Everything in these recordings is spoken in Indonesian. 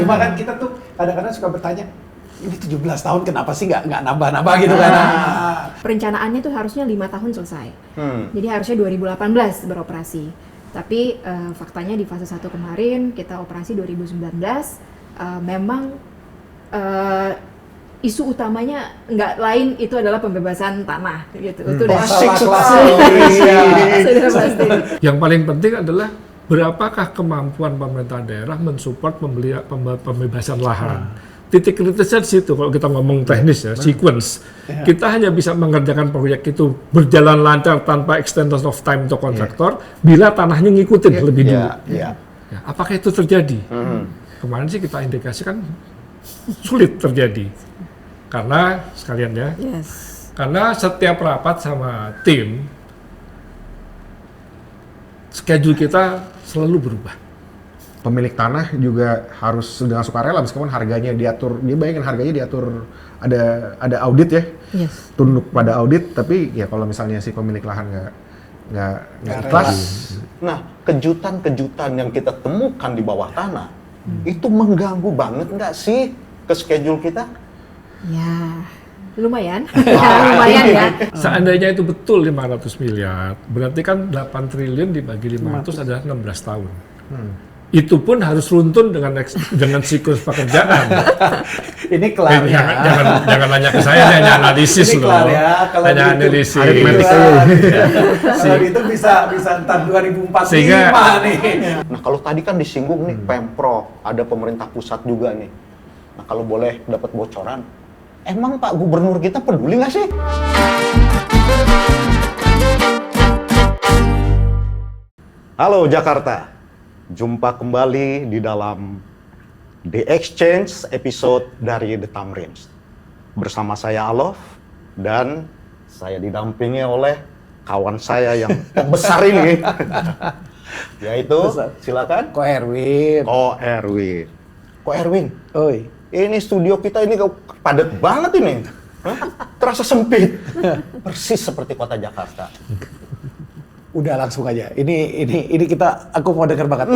Cuma kan kita tuh kadang-kadang suka bertanya, ini 17 tahun kenapa sih nggak nambah-nambah gitu kan? Perencanaannya tuh harusnya 5 tahun selesai. Jadi harusnya 2018 beroperasi. Tapi faktanya di fase 1 kemarin kita operasi 2019. Memang isu utamanya nggak lain itu adalah pembebasan tanah gitu. Itu udah sudah pasti. Yang paling penting adalah berapakah kemampuan pemerintah daerah mensupport pembebasan lahan. Titik kritisnya di situ kalau kita ngomong teknis ya, sequence. Kita hanya bisa mengerjakan proyek itu berjalan lancar tanpa extension of time untuk kontraktor bila tanahnya ngikutin lebih dulu. Ya, apakah itu terjadi? Kemarin sih kita indikasikan sulit terjadi. Karena sekalian ya, karena setiap rapat sama tim, schedule kita selalu berubah. Pemilik tanah juga harus dengan sukarela meskipun harganya diatur, dia bayangin harganya diatur, ada audit ya, tunduk pada audit, tapi ya kalau misalnya si pemilik lahan nggak ikhlas. Nah, kejutan-kejutan yang kita temukan di bawah tanah itu mengganggu banget nggak sih ke schedule kita? Ya, lumayan. Lumayan ya. Seandainya itu betul 500 miliar, berarti kan 8 triliun dibagi 500 adalah 16 tahun. Itu pun harus runtun dengan siklus pekerjaan. Ini kelar ya. Jangan nanya ke saya, hanya analisis ini loh. Kelar ya. Kalau hanya itu, analisis. Kalau itu bisa entar 2045 Sehingga, nih. Nah, kalau tadi kan disinggung nih Pemprov, ada pemerintah pusat juga nih. Nah, kalau boleh dapat bocoran, emang Pak Gubernur kita peduli nggak sih? Halo Jakarta, jumpa kembali di dalam The Exchange episode dari The Tamrins. Bersama saya Alof dan saya didampingi oleh kawan saya yang besar ini. Yaitu, silakan. Ko Erwin. Ko Erwin. Oi. Ini studio kita ini padat banget ini. Terasa sempit. Persis seperti kota Jakarta. Udah langsung aja. Ini aku mau dengar banget.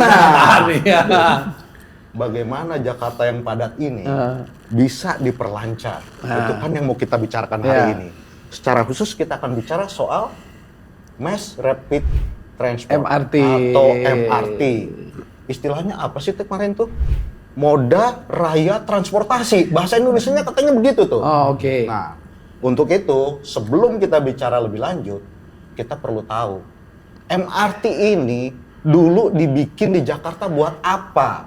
Bagaimana Jakarta yang padat ini bisa diperlancar? Itu kan yang mau kita bicarakan hari ini. Secara khusus kita akan bicara soal Mass Rapid Transport MRT. atau MRT. Istilahnya apa sih kemarin tuh? Moda Raya Transportasi. Bahasa Indonesianya katanya begitu tuh. Oh, oke. Nah, untuk itu sebelum kita bicara lebih lanjut, kita perlu tahu MRT ini dulu dibikin di Jakarta buat apa?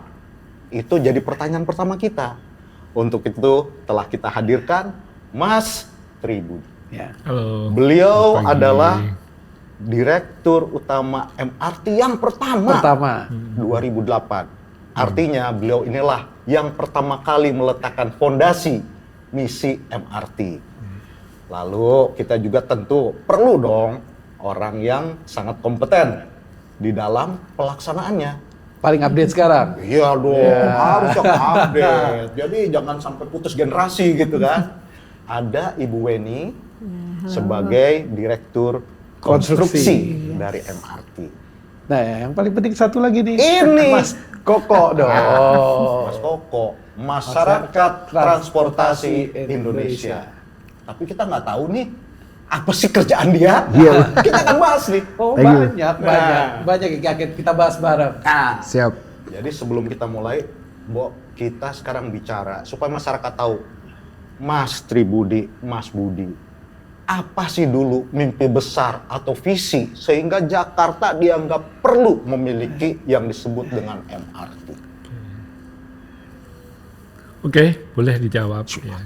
Itu jadi pertanyaan pertama kita. Untuk itu telah kita hadirkan Mas Tribudi. Ya. Halo. Beliau Pagi. adalah Direktur Utama MRT yang pertama. 2008. Artinya beliau inilah yang pertama kali meletakkan fondasi misi MRT. Lalu kita juga tentu perlu dong orang yang sangat kompeten di dalam pelaksanaannya. Paling update sekarang. Iya dong, harus update. Jadi jangan sampai putus generasi gitu kan. Ada Ibu Weni sebagai Direktur Konstruksi dari MRT. Nah, yang paling penting satu lagi nih. Ini Mas Koko dong. Mas Koko, Masyarakat Transportasi Indonesia. Tapi kita nggak tahu nih apa sih kerjaan dia. Kita akan bahas nih. Oh, Thank you. banyak yang kita bahas bareng. Siap. Jadi sebelum kita mulai, kita sekarang bicara supaya masyarakat tahu, Mas Tribudi, Mas Budi, apa sih dulu mimpi besar atau visi sehingga Jakarta dianggap perlu memiliki yang disebut dengan MRT? Oke, boleh dijawab. Ya.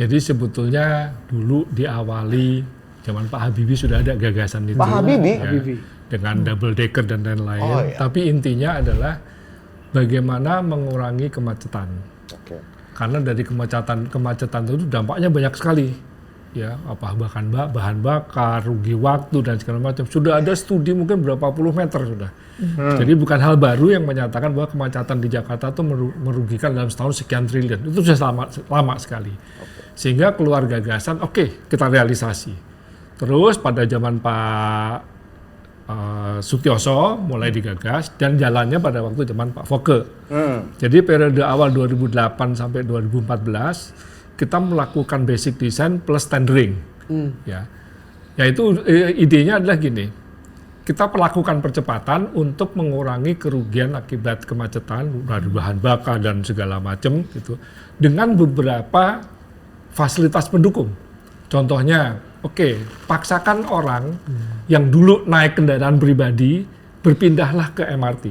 Jadi sebetulnya dulu diawali zaman Pak Habibie sudah ada gagasan itu. Pak Habibie? Ya, Habibie. dengan double decker dan lain-lain. Oh, iya. Tapi intinya adalah bagaimana mengurangi kemacetan. Oke. Karena dari kemacetan itu dampaknya banyak sekali. Ya, bahkan bahan bakar, rugi waktu dan segala macam. Sudah ada studi mungkin berapa puluh meter sudah. Jadi bukan hal baru yang menyatakan bahwa kemacetan di Jakarta itu merugikan dalam setahun sekian triliun. Itu sudah lama sekali. Sehingga keluar gagasan, oke, kita realisasi. Terus pada zaman Pak Sutioso mulai digagas dan jalannya pada waktu zaman Pak Foke. Jadi periode awal 2008 sampai 2014 kita melakukan basic design plus tendering. Ya, yaitu idenya adalah gini, kita melakukan percepatan untuk mengurangi kerugian akibat kemacetan dari bahan bakar dan segala macam gitu dengan beberapa fasilitas pendukung. Contohnya, paksakan orang yang dulu naik kendaraan pribadi berpindahlah ke MRT.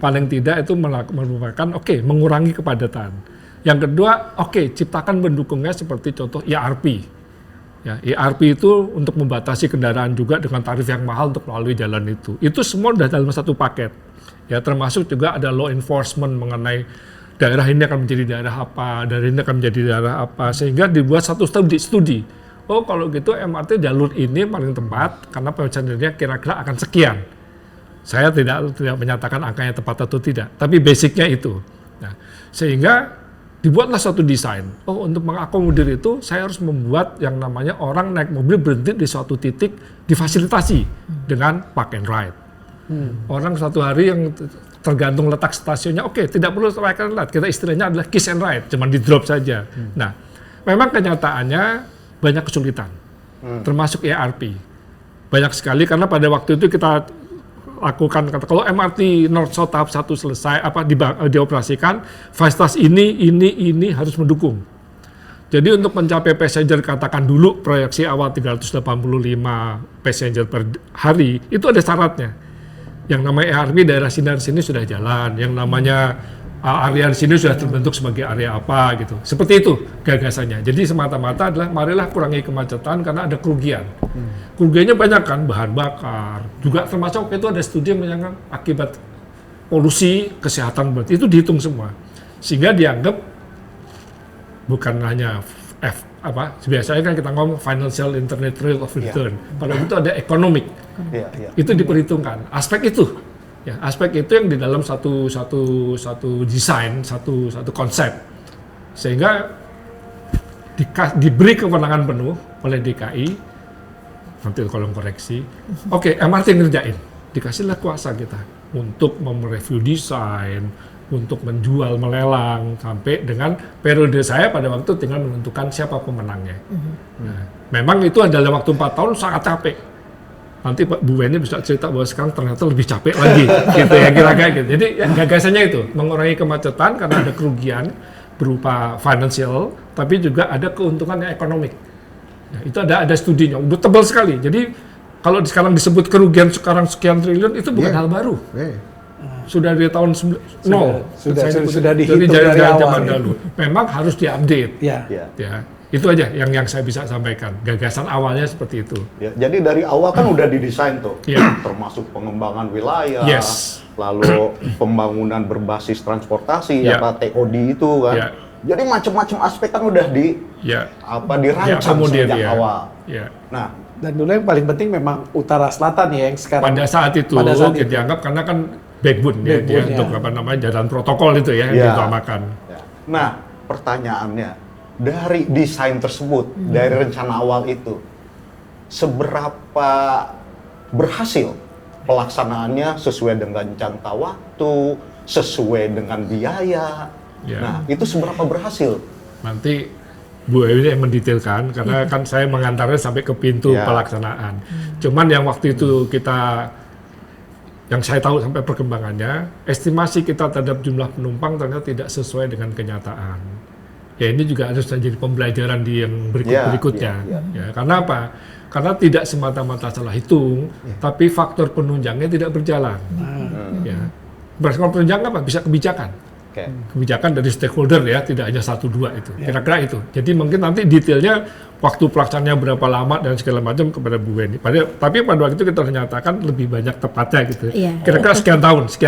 Paling tidak itu merupakan mengurangi kepadatan. Yang kedua, ciptakan pendukungnya seperti contoh ERP. Ya, ERP itu untuk membatasi kendaraan juga dengan tarif yang mahal untuk melalui jalan itu. Itu semua sudah dalam satu paket. Ya, termasuk juga ada law enforcement mengenai daerah ini akan menjadi daerah apa, daerah ini akan menjadi daerah apa, sehingga dibuat satu studi. Oh, kalau gitu MRT jalur ini paling tepat karena pencariannya kira-kira akan sekian. Saya tidak menyatakan angkanya tepat atau tidak, tapi basicnya itu. Nah, sehingga dibuatlah suatu desain. Oh, untuk mengakomodir itu saya harus membuat yang namanya orang naik mobil berhenti di suatu titik difasilitasi dengan park and ride. Orang suatu hari yang tergantung letak stasiunnya, tidak perlu park and ride. Kita istilahnya adalah kiss and ride, cuma di drop saja. Nah, memang kenyataannya banyak kesulitan, termasuk ERP. Banyak sekali karena pada waktu itu kita lakukan, kalau MRT North South tahap 1 selesai, dioperasikan, fasilitas ini harus mendukung. Jadi untuk mencapai passenger, katakan dulu proyeksi awal 385 passenger per hari, itu ada syaratnya. Yang namanya ERP daerah sini sudah jalan, yang namanya area di sini sudah terbentuk sebagai area apa gitu. Seperti itu gagasannya. Jadi semata-mata adalah marilah kurangi kemacetan karena ada kerugian. Kerugiannya banyak kan, bahan bakar. Juga termasuk itu ada studi yang akibat polusi, kesehatan, itu dihitung semua. Sehingga dianggap bukan hanya biasanya kan kita ngomong financial internet rate of return. Pada itu ada economic. Itu diperhitungkan. Aspek itu. Ya, aspek itu yang di dalam satu desain, satu konsep, sehingga diberi kewenangan penuh oleh DKI, nanti kolom koreksi, MRT ngerjain, dikasihlah kuasa kita untuk mereview desain, untuk menjual, melelang, sampai dengan periode saya pada waktu tinggal menentukan siapa pemenangnya. Nah, memang itu adalah waktu 4 tahun sangat capek. Nanti Pak Bu Weni bisa cerita bahwa sekarang ternyata lebih capek lagi, gitu ya kira-kira gitu. Jadi gagasannya itu mengurangi kemacetan karena ada kerugian berupa financial, tapi juga ada keuntungan yang ekonomik. Nah, itu ada studinya, udah tebal sekali. Jadi kalau sekarang disebut kerugian sekarang sekian triliun itu bukan hal baru. Sudah dari tahun sudah dihitung dari awal. Dulu. Memang harus diupdate. Ya. Itu aja yang saya bisa sampaikan. Gagasan awalnya seperti itu. Ya, jadi dari awal kan udah didesain tuh, termasuk pengembangan wilayah, lalu pembangunan berbasis transportasi, TOD itu kan. Jadi macam-macam aspek kan udah dirancang sejak awal. Nah, dan dulu yang paling penting memang utara selatan ya yang sekarang. Pada saat itu dianggap karena kan backbone dia untuk jalan protokol itu yang diutamakan. Nah, pertanyaannya, dari desain tersebut, dari rencana awal itu, seberapa berhasil pelaksanaannya sesuai dengan jangka waktu, sesuai dengan biaya? Nah, itu seberapa berhasil? Nanti Bu Ewi yang mendetailkan, karena kan saya mengantarnya sampai ke pintu pelaksanaan. Cuman yang waktu itu yang saya tahu sampai perkembangannya, estimasi kita terhadap jumlah penumpang ternyata tidak sesuai dengan kenyataan. Ya, ini juga harus jadi pembelajaran di yang berikutnya. Ya, karena apa? Karena tidak semata-mata salah hitung, tapi faktor penunjangnya tidak berjalan. Ya, berdasarkan penunjang apa? Bisa kebijakan. Kebijakan dari stakeholder ya, tidak hanya 1-2 itu. Kira-kira itu. Jadi mungkin nanti detailnya waktu pelaksanaannya berapa lama dan segala macam kepada Bu Weni. Tapi pada waktu itu kita menyatakan lebih banyak tepatnya gitu. Kira-kira sekian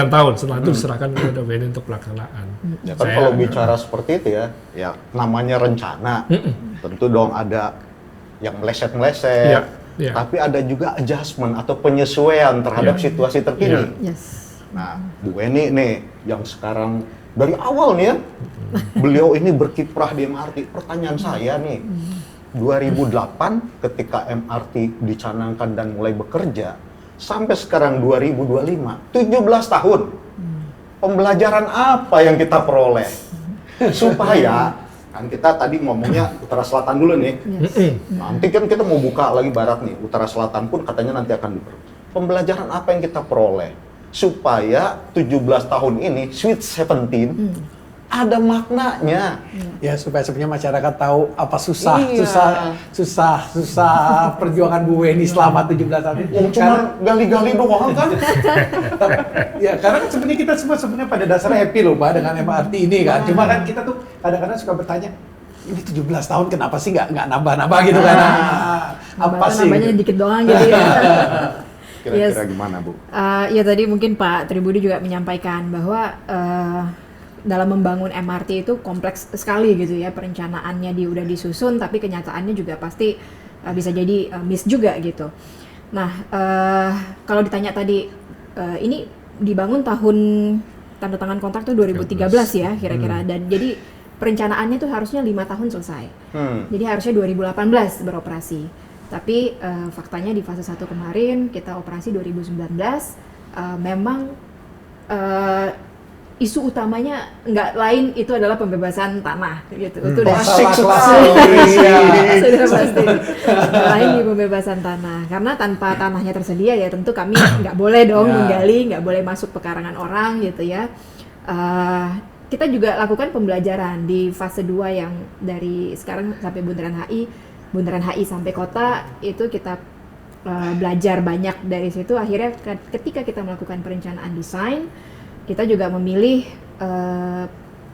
tahun. Setelah itu diserahkan kepada Bu Weni untuk pelaksanaan. Ya kan kalau bicara seperti itu ya namanya rencana. Tentu dong ada yang meleset-meleset. Tapi ada juga adjustment atau penyesuaian terhadap situasi terkini. Nah, Bu Weni nih yang sekarang dari awal nih ya, beliau ini berkiprah di MRT. Pertanyaan saya nih, 2008 ketika MRT dicanangkan dan mulai bekerja, sampai sekarang 2025, 17 tahun. Pembelajaran apa yang kita peroleh? Supaya, kan kita tadi ngomongnya Utara Selatan dulu nih. Nanti kan kita mau buka lagi Barat nih. Utara Selatan pun katanya nanti akan pembelajaran apa yang kita peroleh? Supaya 17 tahun ini, Sweet 17, ada maknanya. Ya supaya sebenarnya masyarakat tahu apa susah perjuangan Bu Weni selama 17 tahun ini. Cuma gali-gali doang kan? Ya karena kan sebenarnya kita semua sebenarnya pada dasarnya happy loh Mbak dengan MRT ini kan. Cuma kan kita tuh kadang-kadang suka bertanya, ini 17 tahun kenapa sih nggak nambah-nambah gitu kan? Apa sih? Nambahnya dikit doang gitu ya. Kira-kira gimana Bu? Ya tadi mungkin Pak Tribudi juga menyampaikan bahwa dalam membangun MRT itu kompleks sekali gitu ya, perencanaannya udah disusun tapi kenyataannya juga pasti bisa jadi miss juga gitu. Nah kalau ditanya tadi ini dibangun tahun tanda tangan kontrak tuh 2013 ya kira-kira, dan jadi perencanaannya tuh harusnya 5 tahun selesai. Jadi harusnya 2018 beroperasi. Tapi faktanya di fase 1 kemarin kita operasi 2019, memang isu utamanya nggak lain itu adalah pembebasan tanah gitu. Itu udah sudah pasti. Lain di pembebasan tanah. Karena tanpa tanahnya tersedia ya tentu kami nggak boleh dong menggali, nggak boleh masuk pekarangan orang gitu ya. Kita juga lakukan pembelajaran di fase 2 yang dari sekarang sampai Bundaran HI sampai kota itu kita belajar banyak dari situ. Akhirnya ketika kita melakukan perencanaan desain, kita juga memilih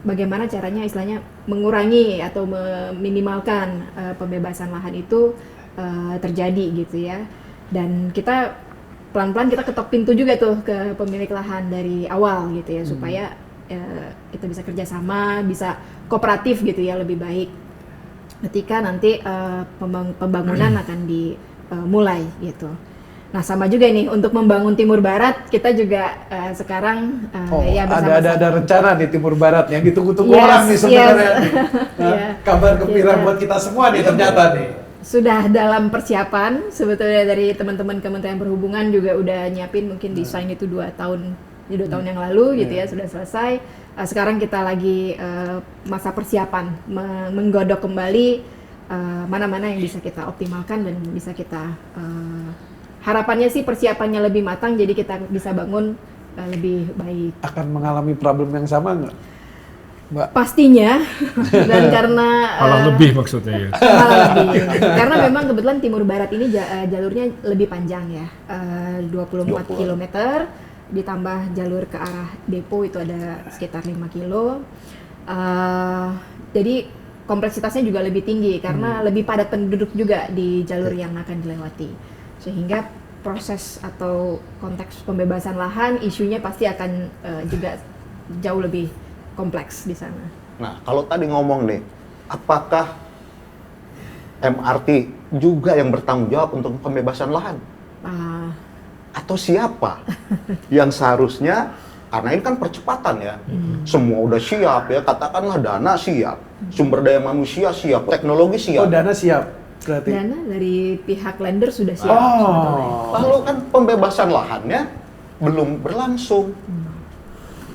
bagaimana caranya istilahnya mengurangi atau meminimalkan pembebasan lahan itu terjadi gitu ya. Dan kita pelan-pelan kita ketok pintu juga tuh ke pemilik lahan dari awal gitu ya, supaya kita bisa kerjasama, bisa kooperatif gitu ya, lebih baik ketika nanti pembangunan akan dimulai gitu. Nah sama juga nih untuk membangun Timur Barat, kita juga sekarang ya bersama-sama. Ada rencana di Timur Barat yang ditunggu-tunggu orang nih sebenarnya. Kabar gembira buat kita semua nih ternyata nih. Sudah dalam persiapan, sebetulnya dari teman-teman Kementerian Perhubungan juga udah nyiapin mungkin desain itu 2 tahun yang lalu gitu ya, sudah selesai. Sekarang kita lagi masa persiapan menggodok kembali mana-mana yang bisa kita optimalkan dan bisa kita harapannya sih persiapannya lebih matang, jadi kita bisa bangun lebih baik. Akan mengalami problem yang sama nggak, Mbak? Pastinya, dan karena malah lebih maksudnya ya. Malah lebih, karena memang kebetulan Timur Barat ini jalurnya lebih panjang ya, 24 km, ditambah jalur ke arah depo itu ada sekitar 5 kilo. Jadi kompleksitasnya juga lebih tinggi karena lebih padat penduduk juga di jalur yang akan dilewati. Sehingga proses atau konteks pembebasan lahan isunya pasti akan juga jauh lebih kompleks di sana. Nah, kalau tadi ngomong nih, apakah MRT juga yang bertanggung jawab untuk pembebasan lahan? Atau siapa yang seharusnya, karena ini kan percepatan ya, semua udah siap ya, katakanlah dana siap, sumber daya manusia siap, teknologi siap. Oh, dana siap. Berarti. Dana dari pihak lender sudah siap. Lalu kan pembebasan lahannya belum berlangsung.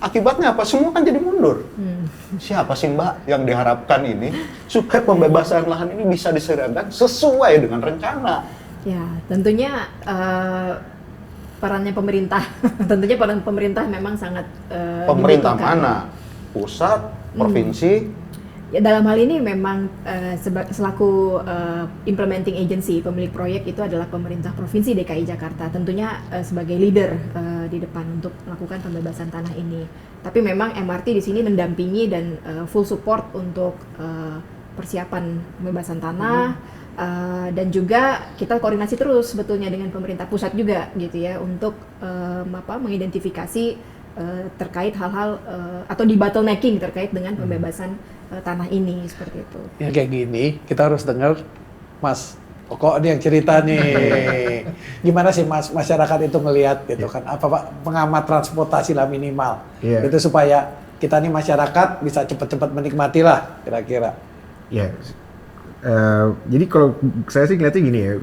Akibatnya apa? Semua kan jadi mundur. Siapa sih Mbak yang diharapkan ini supaya pembebasan lahan ini bisa diselesaikan sesuai dengan rencana? Ya, tentunya perannya pemerintah. Tentunya peran pemerintah memang sangat pemerintah dibutuhkan. mana? Pusat, provinsi? Ya, dalam hal ini memang selaku implementing agency, pemilik proyek itu adalah pemerintah Provinsi DKI Jakarta, tentunya sebagai leader di depan untuk melakukan pembebasan tanah ini. Tapi memang MRT di sini mendampingi dan full support untuk persiapan pembebasan tanah, dan juga kita koordinasi terus sebetulnya dengan pemerintah pusat juga gitu ya, untuk mengidentifikasi terkait hal-hal atau di bottlenecking terkait dengan pembebasan tanah ini, seperti itu. Ya kayak gini, kita harus dengar Mas Koko nih yang cerita nih. Gimana sih Mas masyarakat itu ngelihat gitu kan? Apa Pak pengamat transportasi lah minimal. Itu supaya kita nih masyarakat bisa cepat-cepat menikmati lah kira-kira. Ya. Jadi kalau saya sih ngeliatnya gini ya,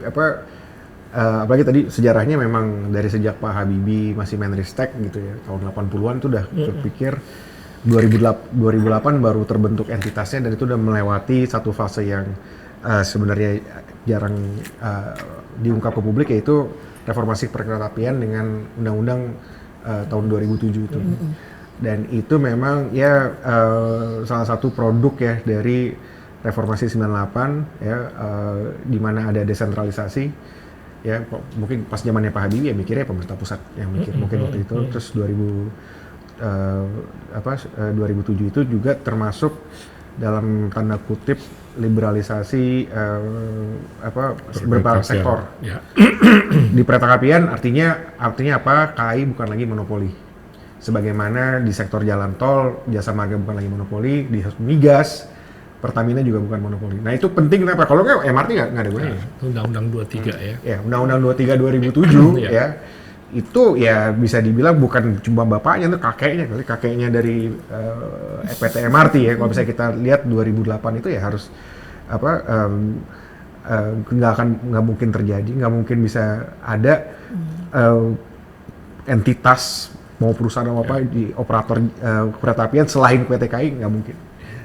apalagi tadi sejarahnya memang dari sejak Pak Habibie masih Menristek gitu ya, tahun 80-an itu udah berpikir 2008 baru terbentuk entitasnya, dan itu udah melewati satu fase yang sebenarnya jarang diungkap ke publik, yaitu reformasi perkeretaapian dengan undang-undang tahun 2007 itu. Dan itu memang ya salah satu produk ya dari reformasi 98 ya, di mana ada desentralisasi. Ya, mungkin pas zamannya Pak Habibie ya mikirnya pemerintah pusat yang mikir mungkin waktu itu. Terus 2007 itu juga termasuk dalam tanda kutip liberalisasi beberapa sektor. Ya. Di perkeretaapian artinya apa? KAI bukan lagi monopoli. Sebagaimana di sektor jalan tol, jasa marga bukan lagi monopoli, di migas, Pertamina juga bukan monopoli. Nah itu penting kenapa? Kalau nggak MRT nggak ada gunanya. Undang-Undang 23 ya. Ya, Undang-Undang 23 2007 ya. Itu ya bisa dibilang bukan cuma bapaknya, itu kakeknya dari PT MRT ya. Kalau misalnya kita lihat 2008 itu ya harus nggak mungkin terjadi, nggak mungkin bisa ada entitas mau perusahaan apa di operator keretaapian selain PT KAI, nggak mungkin.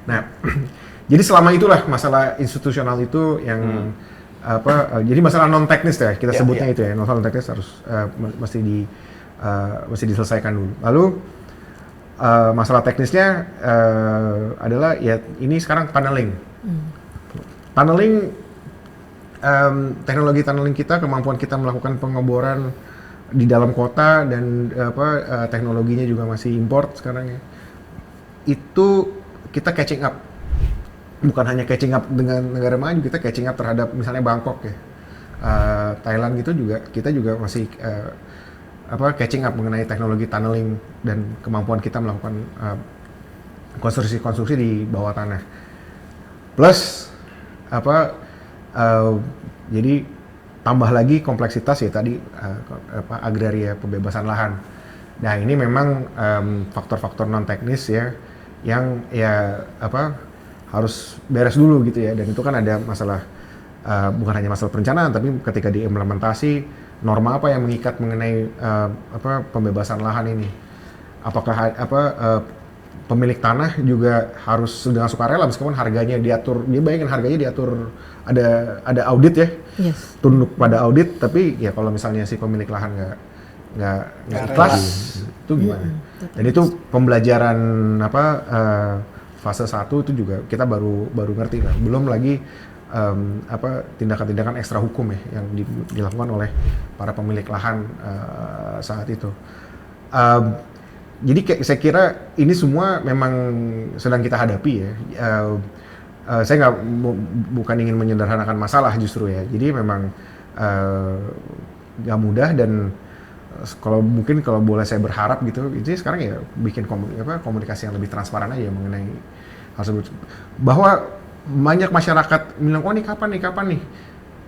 Nah, jadi selama itulah masalah institusional itu yang jadi masalah non teknis ya kita sebutnya itu ya, non teknis harus mesti diselesaikan dulu. Lalu masalah teknisnya adalah ya ini sekarang tunneling. Tunneling, teknologi tunneling kita, kemampuan kita melakukan pengeboran di dalam kota dan teknologinya juga masih import sekarang ya. Itu kita catching up. Bukan hanya catching up dengan negara maju, kita catching up terhadap misalnya Bangkok ya, Thailand gitu juga, kita juga masih catching up mengenai teknologi tunneling dan kemampuan kita melakukan konstruksi di bawah tanah. Plus jadi tambah lagi kompleksitas ya tadi agraria, pembebasan lahan. Nah ini memang faktor-faktor non teknis ya yang ya harus beres dulu gitu ya, dan itu kan ada masalah bukan hanya masalah perencanaan, tapi ketika diimplementasi norma apa yang mengikat mengenai pembebasan lahan ini, apakah pemilik tanah juga harus dengan sukarela meskipun harganya diatur, dia bayangin harganya diatur, ada audit ya, tunduk pada audit, tapi ya kalau misalnya si pemilik lahan nggak ikhlas itu gimana? Dan itu pembelajaran fase 1 itu juga kita baru ngerti lah. Belum lagi tindakan-tindakan ekstra hukum ya yang dilakukan oleh para pemilik lahan saat itu. Jadi saya kira ini semua memang sedang kita hadapi ya. Saya bukan ingin menyederhanakan masalah justru ya. Jadi memang nggak mudah, dan kalau boleh saya berharap gitu, itu sekarang ya bikin komunikasi yang lebih transparan aja mengenai hal tersebut. Bahwa banyak masyarakat bilang, oh ini kapan nih?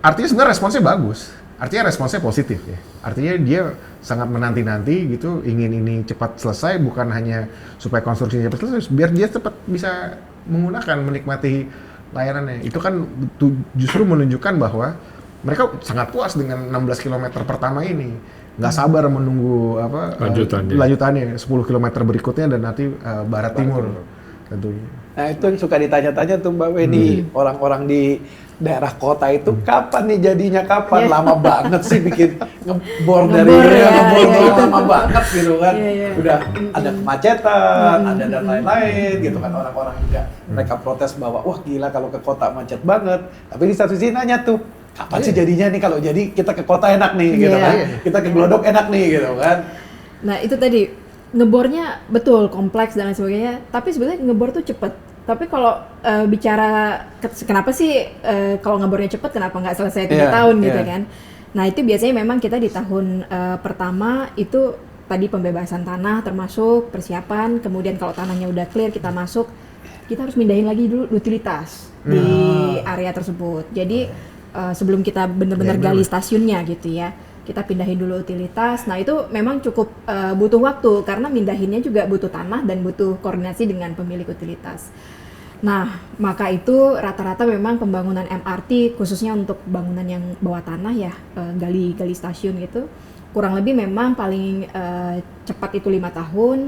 Artinya sebenarnya responsnya bagus. Artinya responsnya positif ya. Artinya dia sangat menanti-nanti gitu, ingin ini cepat selesai, bukan hanya supaya konstruksinya cepat selesai, biar dia cepat bisa menggunakan, menikmati layanannya. Itu kan justru menunjukkan bahwa mereka sangat puas dengan 16 km pertama ini. Nggak sabar menunggu lanjutannya 10 km berikutnya dan nanti barat timur tentunya. Nah itu yang suka ditanya-tanya tuh Mbak Weni, orang-orang di daerah kota itu kapan nih jadinya kapan? Lama banget sih bikin ngebor lama banget gitu kan. Udah ada kemacetan, ada dan lain-lain gitu kan, orang-orang juga mereka protes bahwa wah gila kalau ke kota macet banget. Tapi di satu sisi nanya tuh, kapan sih jadinya nih, kalau jadi kita ke kota enak nih gitu kan, kita ke Glodok enak nih gitu kan. Nah itu tadi ngebornya betul kompleks dan lain sebagainya, tapi sebenarnya ngebor tuh cepet. Tapi kalau bicara kenapa sih kalau ngebornya cepet kenapa nggak selesai 3 tahun gitu kan? Nah itu biasanya memang kita di tahun pertama itu tadi pembebasan tanah termasuk persiapan, kemudian kalau tanahnya udah clear kita masuk, kita harus mindahin lagi dulu utilitas di area tersebut. Jadi sebelum kita benar-benar gali stasiunnya gitu ya, kita pindahin dulu utilitas. Nah itu memang cukup butuh waktu karena mindahinnya juga butuh tanah dan butuh koordinasi dengan pemilik utilitas. Nah, maka itu rata-rata memang pembangunan MRT khususnya untuk bangunan yang bawah tanah ya, gali stasiun gitu, kurang lebih memang paling cepat itu 5 tahun,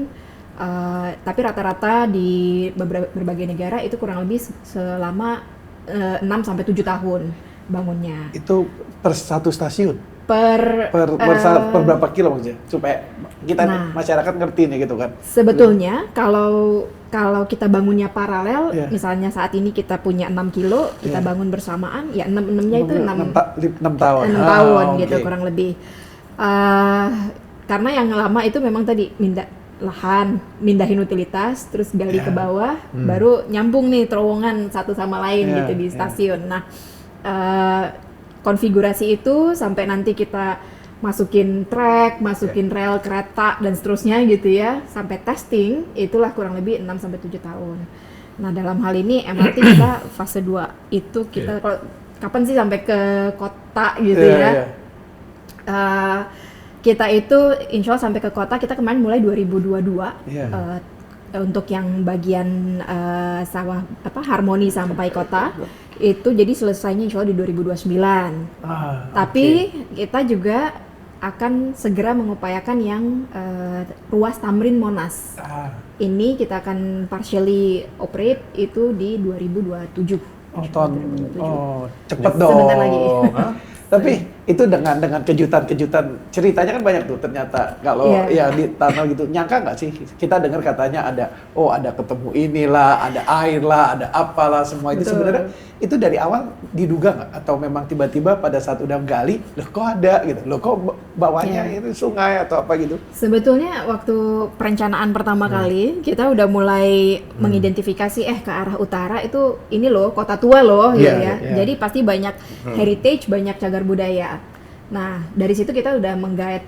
tapi rata-rata di berbagai negara itu kurang lebih selama 6-7 tahun bangunnya. Itu per satu stasiun? Per berapa kilo maksudnya? Supaya kita masyarakat ngerti nih gitu kan. Sebetulnya kalau kita bangunnya paralel, misalnya saat ini kita punya 6 kilo, kita bangun bersamaan, ya 6-nya itu 6 tahun. 6 tahun gitu kurang lebih. Karena yang lama itu memang tadi mindahin utilitas, terus gali ke bawah, baru nyambung nih terowongan satu sama lain gitu di stasiun. Nah, konfigurasi itu sampai nanti kita masukin track, masukin rel kereta dan seterusnya gitu ya, sampai testing itulah kurang lebih 6-7 tahun. Nah, dalam hal ini MRT kita fase 2 itu kita kapan sih sampai ke kota gitu ya. Kita itu insya Allah sampai ke kota kita kemarin mulai 2022 untuk yang bagian sawah Harmoni sampai kota itu jadi selesainya insya Allah di 2029. Tapi kita juga akan segera mengupayakan yang ruas Tamrin Monas. Ini kita akan partially operate itu di 2027. Cepet dong. Sebentar lagi. Tapi itu dengan kejutan-kejutan, ceritanya kan banyak tuh ternyata kalau ya di tanah gitu. Nyangka nggak sih kita dengar katanya ada ketemu inilah, ada air lah, ada apalah semua itu. Sebenarnya itu dari awal diduga nggak atau memang tiba-tiba pada saat udah gali, loh kok ada gitu, loh kok bawahnya itu sungai atau apa gitu? Sebetulnya waktu perencanaan pertama kali kita udah mulai mengidentifikasi ke arah utara itu ini loh kota tua loh gitu ya. Jadi pasti banyak heritage, banyak cagar budaya. Nah, dari situ kita udah menggait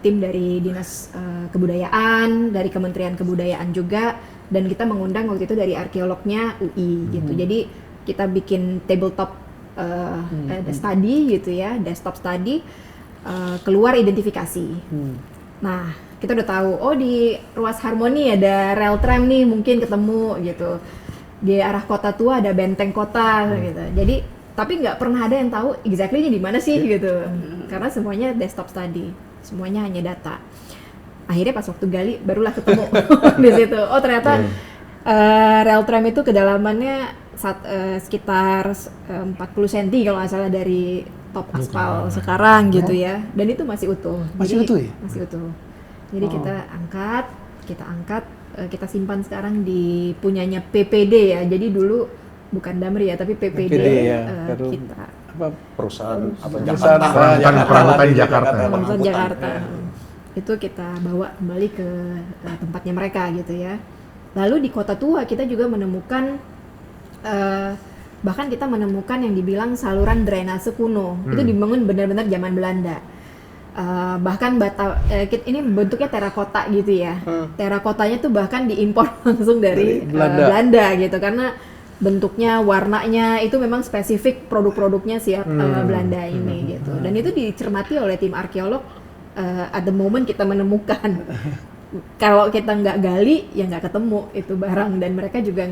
tim dari Dinas Kebudayaan, dari Kementerian Kebudayaan juga, dan kita mengundang waktu itu dari arkeolognya UI gitu. Jadi kita bikin tabletop study gitu ya, desktop study, keluar identifikasi. Nah, kita udah tahu, di ruas Harmoni ada rel tram nih, mungkin ketemu gitu. Di arah kota tua ada benteng kota gitu. Jadi tapi nggak pernah ada yang tahu exactly-nya di mana sih gitu, karena semuanya desktop study, semuanya hanya data. Akhirnya pas waktu gali barulah ketemu di situ. Oh ternyata rel tram itu kedalamannya sekitar 40 cm kalau nggak salah dari top aspal sekarang gitu ya, dan itu masih utuh. Masih utuh ya? Masih utuh. Jadi kita angkat, kita simpan sekarang di punyanya PPD ya. Jadi dulu bukan Damri ya, tapi PPD kita. Perusahaan Jakarta. Itu kita bawa kembali ke tempatnya mereka gitu ya. Lalu di Kota Tua kita juga menemukan bahkan kita menemukan yang dibilang saluran drainase kuno. Itu dibangun benar-benar zaman Belanda. Bahkan ini bentuknya terakota gitu ya. Terakotanya tuh bahkan diimpor langsung dari Belanda gitu, karena bentuknya, warnanya itu memang spesifik produk-produknya Belanda ini gitu. Dan itu dicermati oleh tim arkeolog at the moment kita menemukan. Kalau kita nggak gali ya nggak ketemu itu barang, dan mereka juga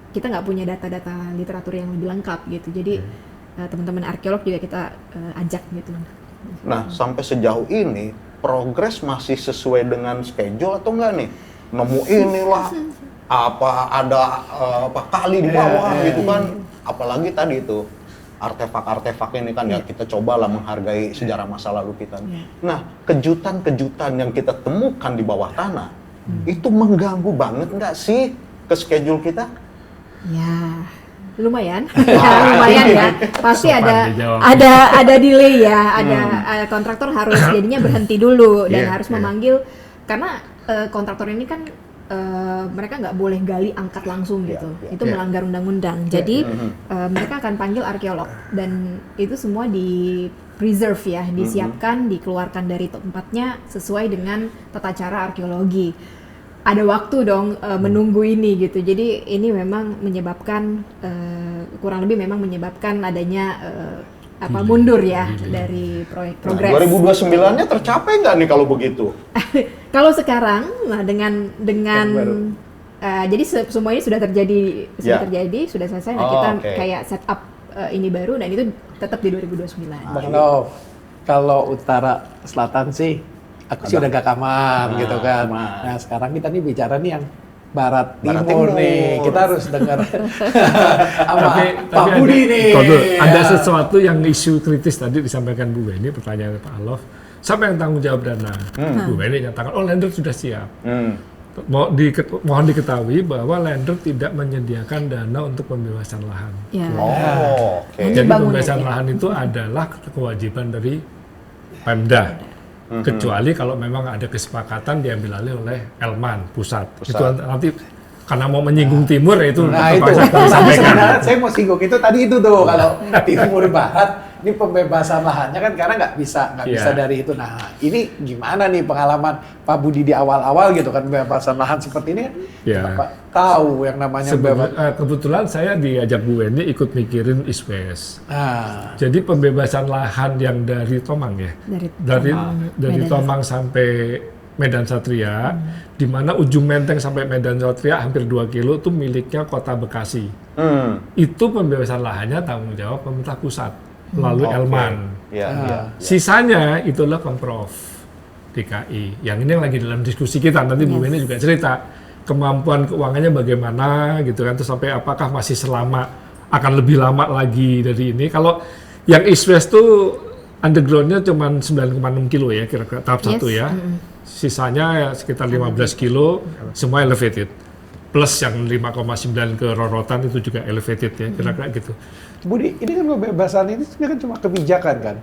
kita nggak punya data-data literatur yang lebih lengkap gitu. Jadi teman-teman arkeolog juga kita ajak gitu. Nah, sampai sejauh ini progres masih sesuai dengan schedule atau enggak nih? Nemu inilah ada kali di bawah gitu kan, apalagi tadi itu artefak-artefak ini kan ya kita cobalah menghargai sejarah masa lalu kita. Nah, kejutan-kejutan yang kita temukan di bawah tanah itu mengganggu banget nggak sih ke schedule kita? Ya, lumayan. Lumayan ya. Pasti ada delay ya, ada kontraktor harus jadinya berhenti dulu dan harus memanggil, karena kontraktor ini kan mereka nggak boleh gali angkat langsung gitu, itu melanggar undang-undang. Jadi mereka akan panggil arkeolog, dan itu semua di preserve ya, disiapkan, dikeluarkan dari tempatnya sesuai dengan tata cara arkeologi. Ada waktu dong menunggu ini gitu. Jadi ini memang menyebabkan kurang lebih memang menyebabkan adanya mundur ya dari proyek progres. 2029-nya tercapai nggak nih kalau begitu? Kalau sekarang, nah dengan Jadi semuanya sudah terjadi, sudah selesai. Nah, kita kayak setup ini baru dan itu tetap di 2029. Bang Nov, kalau utara selatan sih aku sih udah gak aman gitu kan. Nah, sekarang kita nih bicara nih yang barat timur nih. Kita harus dengar sama Pak Budi nih. Ada sesuatu yang isu kritis tadi disampaikan Bu Weni, pertanyaan Pak Alof. Siapa yang tanggung jawab dana? Bu Weni nyatakan, lender sudah siap. Mohon diketahui bahwa lender tidak menyediakan dana untuk pembebasan lahan. Ya. Jadi pembebasan lahan itu adalah kewajiban dari Pemda. Kecuali kalau memang ada kesepakatan diambil alih oleh Elman pusat. Itu nanti karena mau menyinggung timur ya itu. Nah itu, sebenarnya saya mau singgung itu tadi itu tuh kalau timur barat ini pembebasan lahannya kan karena nggak bisa dari itu. Nah ini gimana nih pengalaman Pak Budi di awal-awal gitu kan pembebasan lahan seperti ini kan? Bapak tahu yang namanya kebetulan saya diajak Bu Weni ikut mikirin East West. Jadi pembebasan lahan yang dari Tomang ya, dari Tomang sampai Medan Satria, di mana ujung Menteng sampai Medan Satria hampir 2 kilo itu miliknya Kota Bekasi. Itu pembebasan lahannya tanggung jawab pemerintah pusat melalui Elman. Sisanya itulah Pemprov DKI. Yang ini lagi dalam diskusi kita. Nanti Bu Weni juga cerita kemampuan keuangannya bagaimana gitu kan. Terus sampai apakah masih akan lebih lama lagi dari ini. Kalau yang East West tuh undergroundnya cuma 9,6 kilo ya kira-kira tahap 1 ya. Sisanya ya sekitar 15 kilo semua elevated. Plus yang 5,9 ke Rorotan itu juga elevated ya kira-kira gitu. Budi, ini kan pembebasan ini sebenarnya kan cuma kebijakan kan?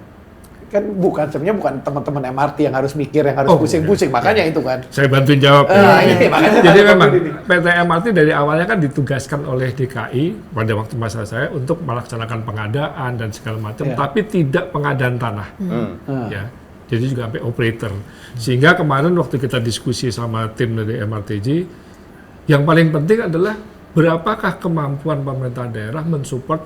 Kan sebenarnya bukan teman-teman MRT yang harus mikir, yang harus pusing-pusing, makanya itu kan. Saya bantuin jawab. Jadi memang PT MRT dari awalnya kan ditugaskan oleh DKI pada waktu masa saya untuk melaksanakan pengadaan dan segala macam, tapi tidak pengadaan tanah. Ya. Jadi juga sampai operator. Sehingga kemarin waktu kita diskusi sama tim dari MRTJ, yang paling penting adalah berapakah kemampuan pemerintah daerah mensupport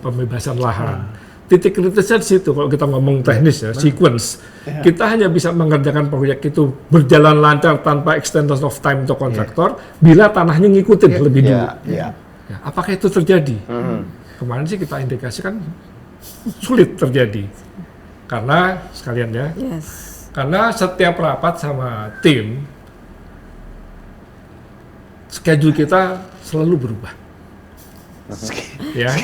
pembebasan lahan. Titik kritisnya di situ, kalau kita ngomong teknis ya, sequence. Kita hanya bisa mengerjakan proyek itu berjalan lancar tanpa extension of time untuk kontraktor, bila tanahnya ngikutin lebih dulu. Ya, apakah itu terjadi? Kemarin sih kita indikasikan sulit terjadi. Karena, sekalian ya, karena setiap rapat sama tim, schedule kita selalu berubah. Ya.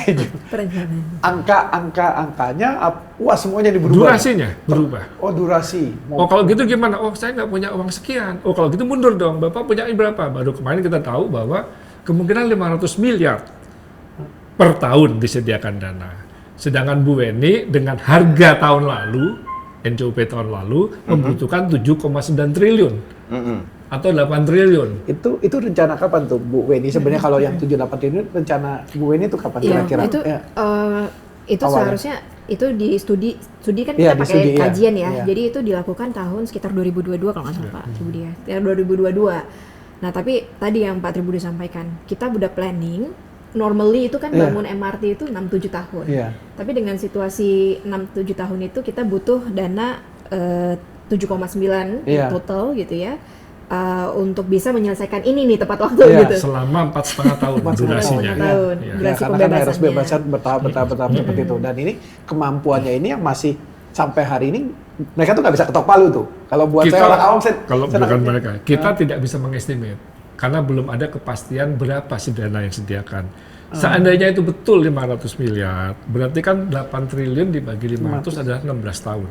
Angkanya, wah semuanya berubah. Durasinya berubah. Durasi. Kalau gitu gimana? Saya nggak punya uang sekian. Kalau gitu mundur dong. Bapak punya berapa? Baru kemarin kita tahu bahwa kemungkinan 500 miliar per tahun disediakan dana. Sedangkan Bu Weni dengan harga tahun lalu, NCOP tahun lalu, membutuhkan 7,9 triliun. Atau 8 triliun. Itu rencana kapan tuh Bu Weni? Sebenarnya kalau yang 7-8 triliun rencana Bu Weni itu kapan kira-kira? Itu seharusnya itu di studi kan kita pakai kajian ya. Jadi itu dilakukan tahun sekitar 2022 kalau nggak salah Pak Budi ya. 2022. Nah tapi tadi yang Pak Tribudi sampaikan, kita udah planning. Normally itu kan bangun MRT itu 6-7 tahun. Tapi dengan situasi 6-7 tahun itu kita butuh dana 7,9 total gitu ya. Untuk bisa menyelesaikan ini nih tepat waktu gitu. Selama 4,5 tahun durasinya. Durasi karena kan harus bebasan bertahap seperti itu. Dan ini kemampuannya ini yang masih sampai hari ini mereka tuh nggak bisa ketok palu tuh. Kalau buat saya orang awam kalau bukan mereka, kita tidak bisa mengestimate karena belum ada kepastian berapa sih dana yang disediakan. Seandainya itu betul 500 miliar, berarti kan 8 triliun dibagi 500 adalah 16 tahun.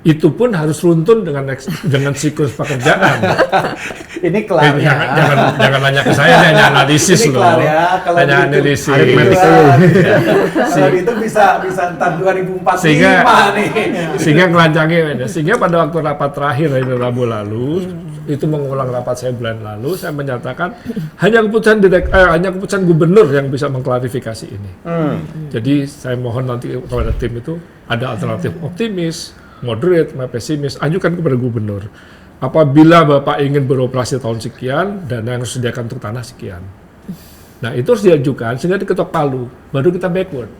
Itu pun harus runtun dengan siklus pekerjaan. Ini kelar ya. Jangan nanya ke saya, hanya analisis ini loh. Kelar ya. Kalau hanya analisis. Kalau itu bisa entar 2045 nih. Sehingga ngelancangin. Sehingga pada waktu rapat terakhir hari Rabu lalu, itu mengulang rapat saya bulan lalu, saya menyatakan hanya keputusan gubernur yang bisa mengklarifikasi ini. Jadi saya mohon nanti kepada tim itu ada alternatif optimis, moderate, pesimis, ajukan kepada gubernur. Apabila Bapak ingin beroperasi tahun sekian, dana yang harus disediakan untuk tanah sekian. Nah itu harus diajukan sehingga diketok palu, baru kita backward.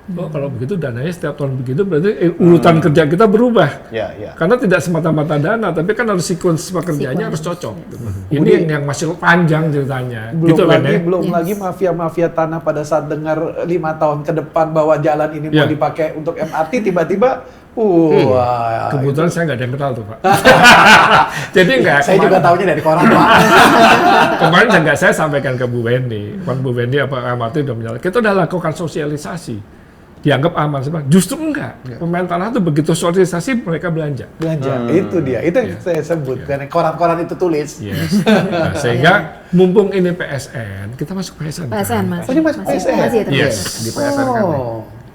Oh kalau begitu dananya setiap tahun begitu berarti urutan kerja kita berubah. Karena tidak semata-mata dana, tapi kan harus sequence pekerjaannya harus cocok. Gitu. Ini yang masih panjang ceritanya. Belum lagi mafia-mafia tanah pada saat dengar 5 tahun ke depan bahwa jalan ini mau dipakai untuk MRT, tiba-tiba kebetulan saya nggak ada yang kenal tuh Pak. Jadi nggak. Saya juga tahunya dari koran Pak. Kemarin juga saya sampaikan ke Bu Wendy, Bu Wendy apa MRT udah menyala. Kita udah lakukan sosialisasi. Dianggap aman sebab justru enggak. Pemain tanah itu begitu sosialisasi mereka belanja. Itu dia. Itu yang saya sebut karena koran-koran itu tulis. Nah, sehingga mumpung ini PSN, kita masuk PSN. PSN Mas. Ini masuk PSN. Yes. Di PSN kan.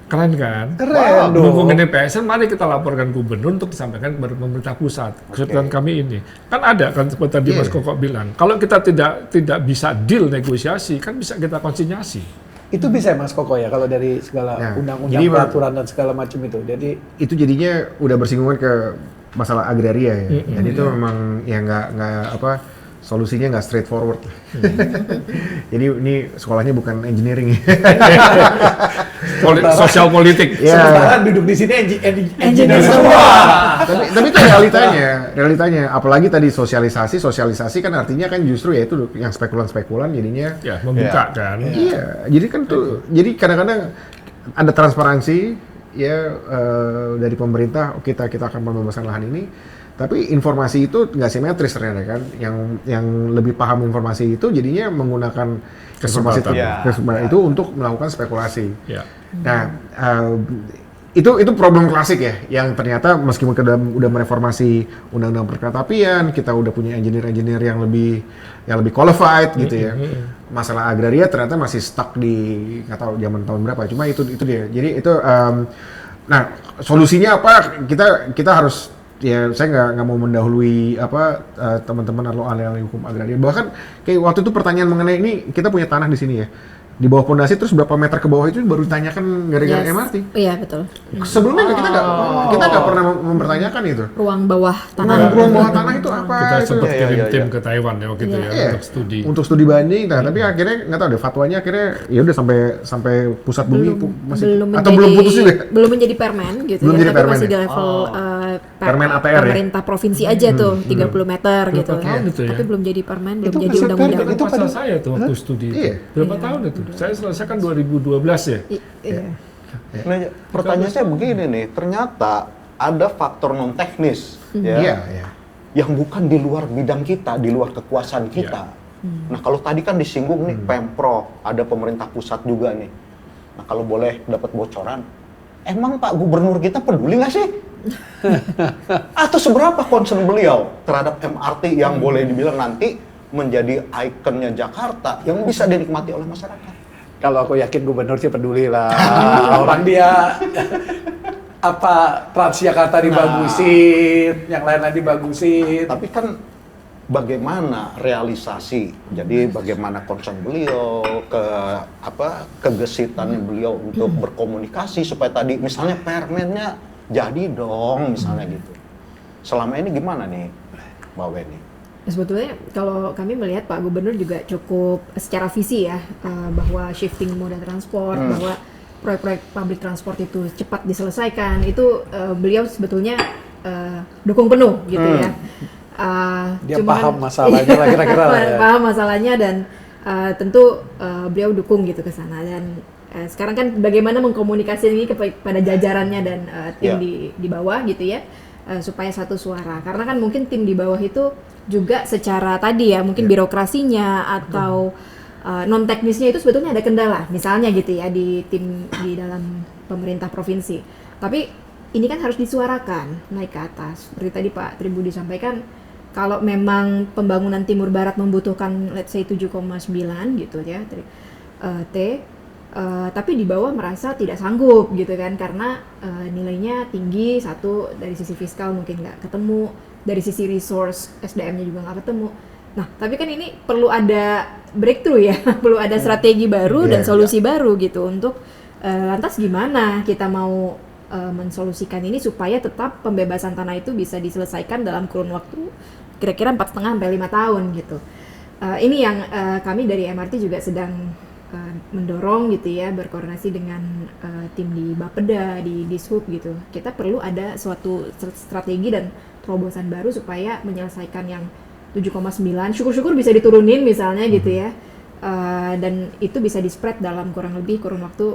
Keren kan? Keren dong. Mumpung ini PSN, mari kita laporkan gubernur untuk disampaikan kepada pemerintah pusat. Kesulitan kami ini. Kan ada kan seperti tadi Mas Koko bilang. Kalau kita tidak bisa deal negosiasi, kan bisa kita konsinyasi. Itu bisa Mas Koko ya kalau dari segala undang-undang peraturan dan segala macam itu. Jadi itu jadinya udah bersinggungan ke masalah agraria ya. Dan itu memang ya nggak solusinya nggak straightforward. Jadi ini sekolahnya bukan engineering ya. Sosial politik. Sementara duduk di sini engineer semua. Tapi itu realitanya. Apalagi tadi sosialisasi kan artinya kan justru ya itu yang spekulan jadinya. Ya membuka kan. Iya. Jadi kan tuh. Jadi kadang-kadang ada transparansi ya dari pemerintah. Kita akan membebaskan lahan ini. Tapi informasi itu nggak simetris ternyata kan. Yang lebih paham informasi itu jadinya menggunakan informasi itu untuk melakukan spekulasi. Nah, itu problem klasik ya. Yang ternyata meskipun kita udah mereformasi undang-undang perkeretapian, kita udah punya engineer yang lebih qualified gitu ya. Masalah agraria ternyata masih stuck di nggak tahu zaman tahun berapa. Cuma itu dia. Jadi itu nah solusinya apa? Kita harus ya saya nggak mau mendahului teman-teman atau ahli hukum agraria. Bahkan kayak waktu itu pertanyaan mengenai ini kita punya tanah di sini ya. Di bawah pondasi terus berapa meter ke bawah itu baru ditanyakan gara-gara MRT. Iya betul. Sebelumnya kita nggak pernah mempertanyakan itu. Ruang bawah tanah. Ruang bawah tanah itu apa? Kita itu sempat kirim tim ke Taiwan ya waktu itu untuk studi. Untuk studi banding. Nah tapi akhirnya nggak tahu deh fatwanya akhirnya ya udah sampai pusat bumi masih belum putus juga. Belum menjadi permen gitu. Belum jadi permen. Masih di level permen APR pemerintah provinsi aja tuh 30 meter gitu. Tapi belum jadi permen, belum jadi undang-undang. Itu pasal saya tuh waktu studi itu. Berapa tahun itu? Saya selesaikan 2012 ya. Nah, pertanyaan saya begini nih, ternyata ada faktor non teknis yang bukan di luar bidang kita, di luar kekuasaan kita. Nah, kalau tadi kan disinggung nih Pemprov, ada pemerintah pusat juga nih. Nah, kalau boleh dapat bocoran, emang Pak Gubernur kita peduli nggak sih? Atau seberapa concern beliau terhadap MRT yang boleh dibilang nanti menjadi ikonnya Jakarta yang bisa dinikmati oleh masyarakat? Kalau aku yakin gubernur sih peduli lah. Orang dia Transjakarta dibagusin, yang lain-lain dibagusin. Tapi kan bagaimana realisasi? Jadi bagaimana concern beliau kegesitannya beliau untuk berkomunikasi supaya tadi misalnya permennya jadi dong misalnya gitu. Selama ini gimana nih Mbak Weni? Sebetulnya kalau kami melihat Pak Gubernur juga cukup secara visi ya bahwa shifting moda transport, bahwa proyek-proyek public transport itu cepat diselesaikan, itu beliau sebetulnya dukung penuh gitu ya. Dia paham masalahnya lah kira-kira lah ya. Paham masalahnya dan tentu beliau dukung gitu ke sana dan sekarang kan bagaimana mengkomunikasi ini kepada jajarannya dan tim di bawah gitu ya supaya satu suara karena kan mungkin tim di bawah itu juga secara tadi ya mungkin birokrasinya atau non teknisnya itu sebetulnya ada kendala misalnya gitu ya di tim di dalam pemerintah provinsi tapi ini kan harus disuarakan naik ke atas seperti tadi Pak Tribudi sampaikan kalau memang pembangunan Timur Barat membutuhkan let's say 7,9 gitu ya tapi di bawah merasa tidak sanggup gitu kan karena nilainya tinggi satu dari sisi fiskal mungkin nggak ketemu dari sisi resource SDM-nya juga nggak ketemu. Nah tapi kan ini perlu ada breakthrough ya, perlu ada strategi baru dan solusi baru gitu untuk lantas gimana kita mau mensolusikan ini supaya tetap pembebasan tanah itu bisa diselesaikan dalam kurun waktu kira-kira 4,5 sampai 5 tahun gitu. Ini yang kami dari MRT juga sedang mendorong gitu ya, berkoordinasi dengan tim di Bapeda, di Dishub gitu. Kita perlu ada suatu strategi dan terobosan baru supaya menyelesaikan yang 7,9, syukur-syukur bisa diturunin misalnya gitu ya. Dan itu bisa di-spread dalam kurun waktu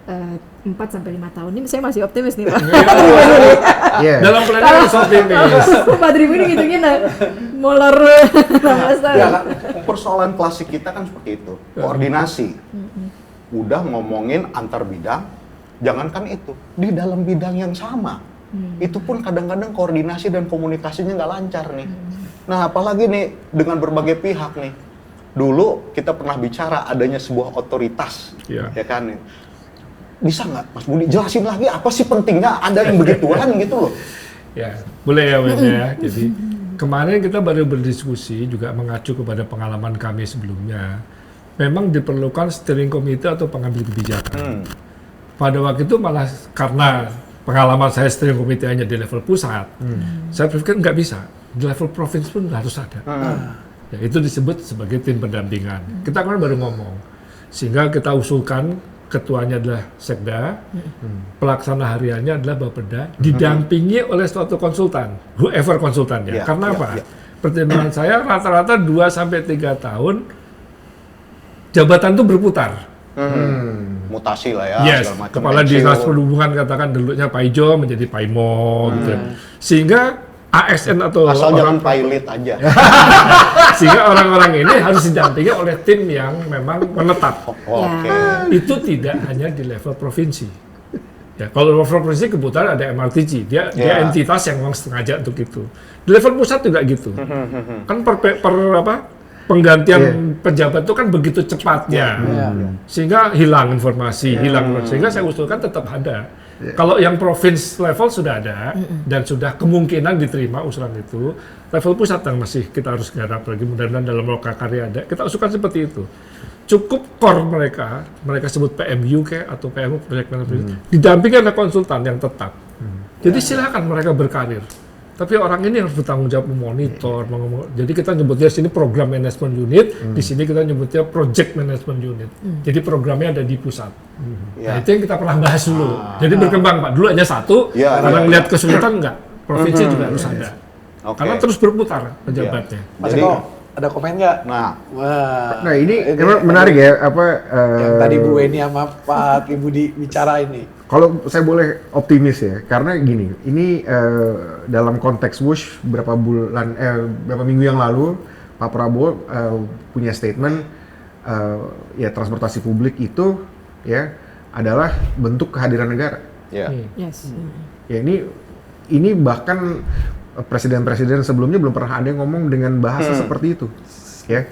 4 sampai 5 tahun. Ini saya masih optimis nih, Pak. Dalam planning harus optimis. 4.000 ini gitu molor 16 tahun. Ya, persoalan klasik kita kan seperti itu, koordinasi. Udah ngomongin antar bidang, jangankan itu, di dalam bidang yang sama. Itu pun kadang-kadang koordinasi dan komunikasinya nggak lancar nih. Nah, apalagi nih dengan berbagai pihak nih. Dulu kita pernah bicara adanya sebuah otoritas, ya kan? Bisa nggak, Mas Budi, jelasin lagi apa sih pentingnya ada yang begituan gitu loh? Ya, boleh ya, Mas ya. Jadi kemarin kita baru berdiskusi juga mengacu kepada pengalaman kami sebelumnya. Memang diperlukan steering committee atau pengambil kebijakan. Pada waktu itu malah karena pengalaman saya steering committee hanya di level pusat, saya pikir nggak bisa. Di level provinsi pun harus ada. Ya, itu disebut sebagai tim pendampingan. Kita kan baru ngomong, sehingga kita usulkan ketuanya adalah Sekda, pelaksana hariannya adalah Bapeda, didampingi oleh suatu konsultan, whoever konsultannya. Karena apa? Pertimbangan saya rata-rata 2-3 tahun jabatan itu berputar. Mutasi lah ya, Yes, segala macam. kepala dinas perhubungan katakan dulunya Pak Ijo menjadi Pak Imo gitu. Sehingga ASN atau asal jangan orang pilot aja. sehingga orang-orang ini harus didampingi oleh tim yang memang menetap. Oke. Itu tidak hanya di level provinsi. Ya, kalau level provinsi kebetulan ada MRTG, dia entitas yang memang sengaja untuk itu. Di level pusat juga gitu. Kan penggantian pejabat itu kan begitu cepatnya. Sehingga hilang informasi, sehingga saya usulkan tetap ada. Kalau yang provinsi level sudah ada dan sudah kemungkinan diterima usulan itu, level pusat yang masih kita harus garap lagi, mudah-mudahan dalam lokakarya ada, kita usulkan seperti itu. Cukup core mereka sebut PMU atau PMU Project Management, didampingi oleh konsultan yang tetap. Jadi silakan mereka berkarir. Tapi orang ini harus bertanggung jawab memonitor, jadi kita nyebutnya di sini program management unit, di sini kita nyebutnya project management unit. Jadi programnya ada di pusat. Nah, itu yang kita pernah bahas dulu. Jadi berkembang, Pak. Dulu hanya satu, karena ngelihat kesulitan enggak. Provinsi juga harus ada. Karena terus berputar pejabatnya. Mas Eko, ada komen nggak? Nah ini menarik ya, yang tadi Bu Weni sama Pak Ibu bicara ini. Kalau saya boleh optimis ya, karena gini, ini dalam konteks WUSH beberapa minggu yang lalu Pak Prabowo punya statement ya transportasi publik itu ya adalah bentuk kehadiran negara. Ya ini bahkan presiden-presiden sebelumnya belum pernah ada yang ngomong dengan bahasa seperti itu, ya.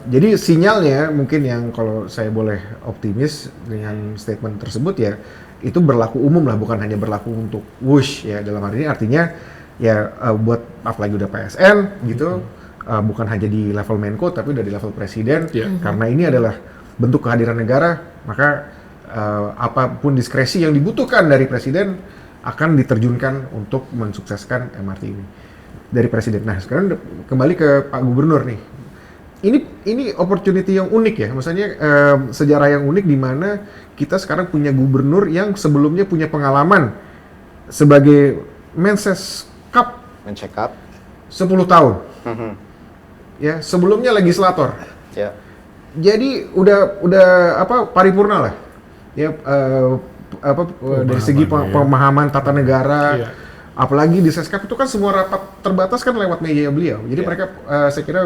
Jadi sinyalnya mungkin yang kalau saya boleh optimis dengan statement tersebut ya itu berlaku umum lah, bukan hanya berlaku untuk WUSH ya, dalam hal ini artinya ya buat apalagi udah PSN gitu, bukan hanya di level Menko tapi udah di level presiden, karena ini adalah bentuk kehadiran negara, maka apapun diskresi yang dibutuhkan dari presiden akan diterjunkan untuk mensukseskan MRT ini dari presiden. Nah sekarang kembali ke Pak Gubernur nih. Ini opportunity yang unik ya, maksudnya sejarah yang unik di mana kita sekarang punya gubernur yang sebelumnya punya pengalaman sebagai Mensekap 10 tahun, ya sebelumnya legislator, jadi udah paripurna lah, ya dari segi pemahaman tata negara. Apalagi di Seskap itu kan semua rapat terbatas kan lewat media beliau. Jadi mereka, saya kira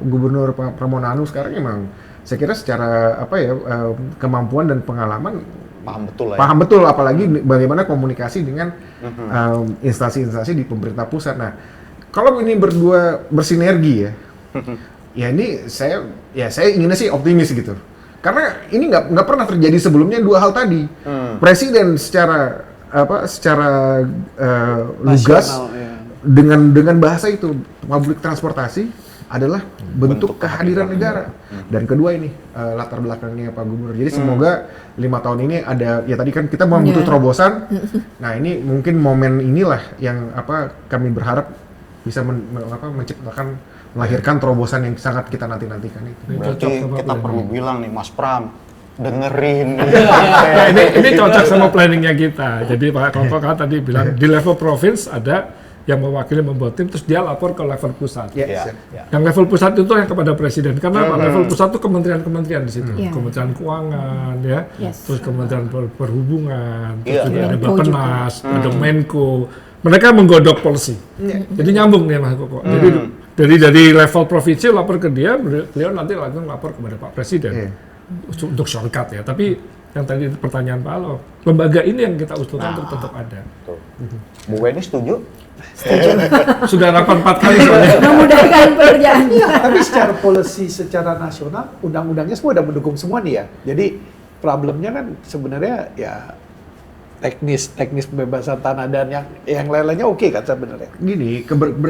Gubernur Pramono Anung sekarang emang, saya kira secara kemampuan dan pengalaman paham betul, apalagi bagaimana komunikasi dengan instansi-instansi di pemerintah pusat. Nah, kalau ini berdua bersinergi ya, ya ini saya inginnya sih optimis gitu. Karena ini nggak pernah terjadi sebelumnya dua hal tadi. Presiden secara lugas dengan bahasa itu, public transportasi adalah bentuk kehadiran negara. Dan kedua ini latar belakangnya Pak Gubernur. Jadi semoga 5 tahun ini ada, ya tadi kan kita mau butuh terobosan. Nah ini mungkin momen inilah yang kami berharap bisa menciptakan melahirkan terobosan yang sangat kita nantikan itu. Berarti kita perlu bilang nih Mas Pram, dengerin. Ini cocok sama planningnya kita. Jadi Pak Koko kan tadi bilang di level province ada yang mewakili membuat tim, terus dia lapor ke level pusat. Yang level pusat itu yang kepada presiden, karena level pusat itu kementerian-kementerian di situ, Kementerian Keuangan, ya, terus Kementerian Perhubungan, terus juga ada Bappenas, ada Menko. Mereka menggodok policy. Jadi nyambung nih Mas Koko. Jadi dari level provinsi lapor ke dia, beliau nanti langsung lapor kepada Pak Presiden untuk shortcut ya. Tapi yang tadi pertanyaan Pak Alo, lembaga ini yang kita usulkan tetap ada. Bu Weni setuju? Sudah rapat 4 kali soalnya. Memudahkan pekerjaan. Tapi secara policy, secara nasional, undang-undangnya semua udah mendukung semua nih ya. Jadi problemnya kan sebenarnya ya teknis pembebasan tanah dan yang lain-lainnya oke kan sebenarnya. Gini,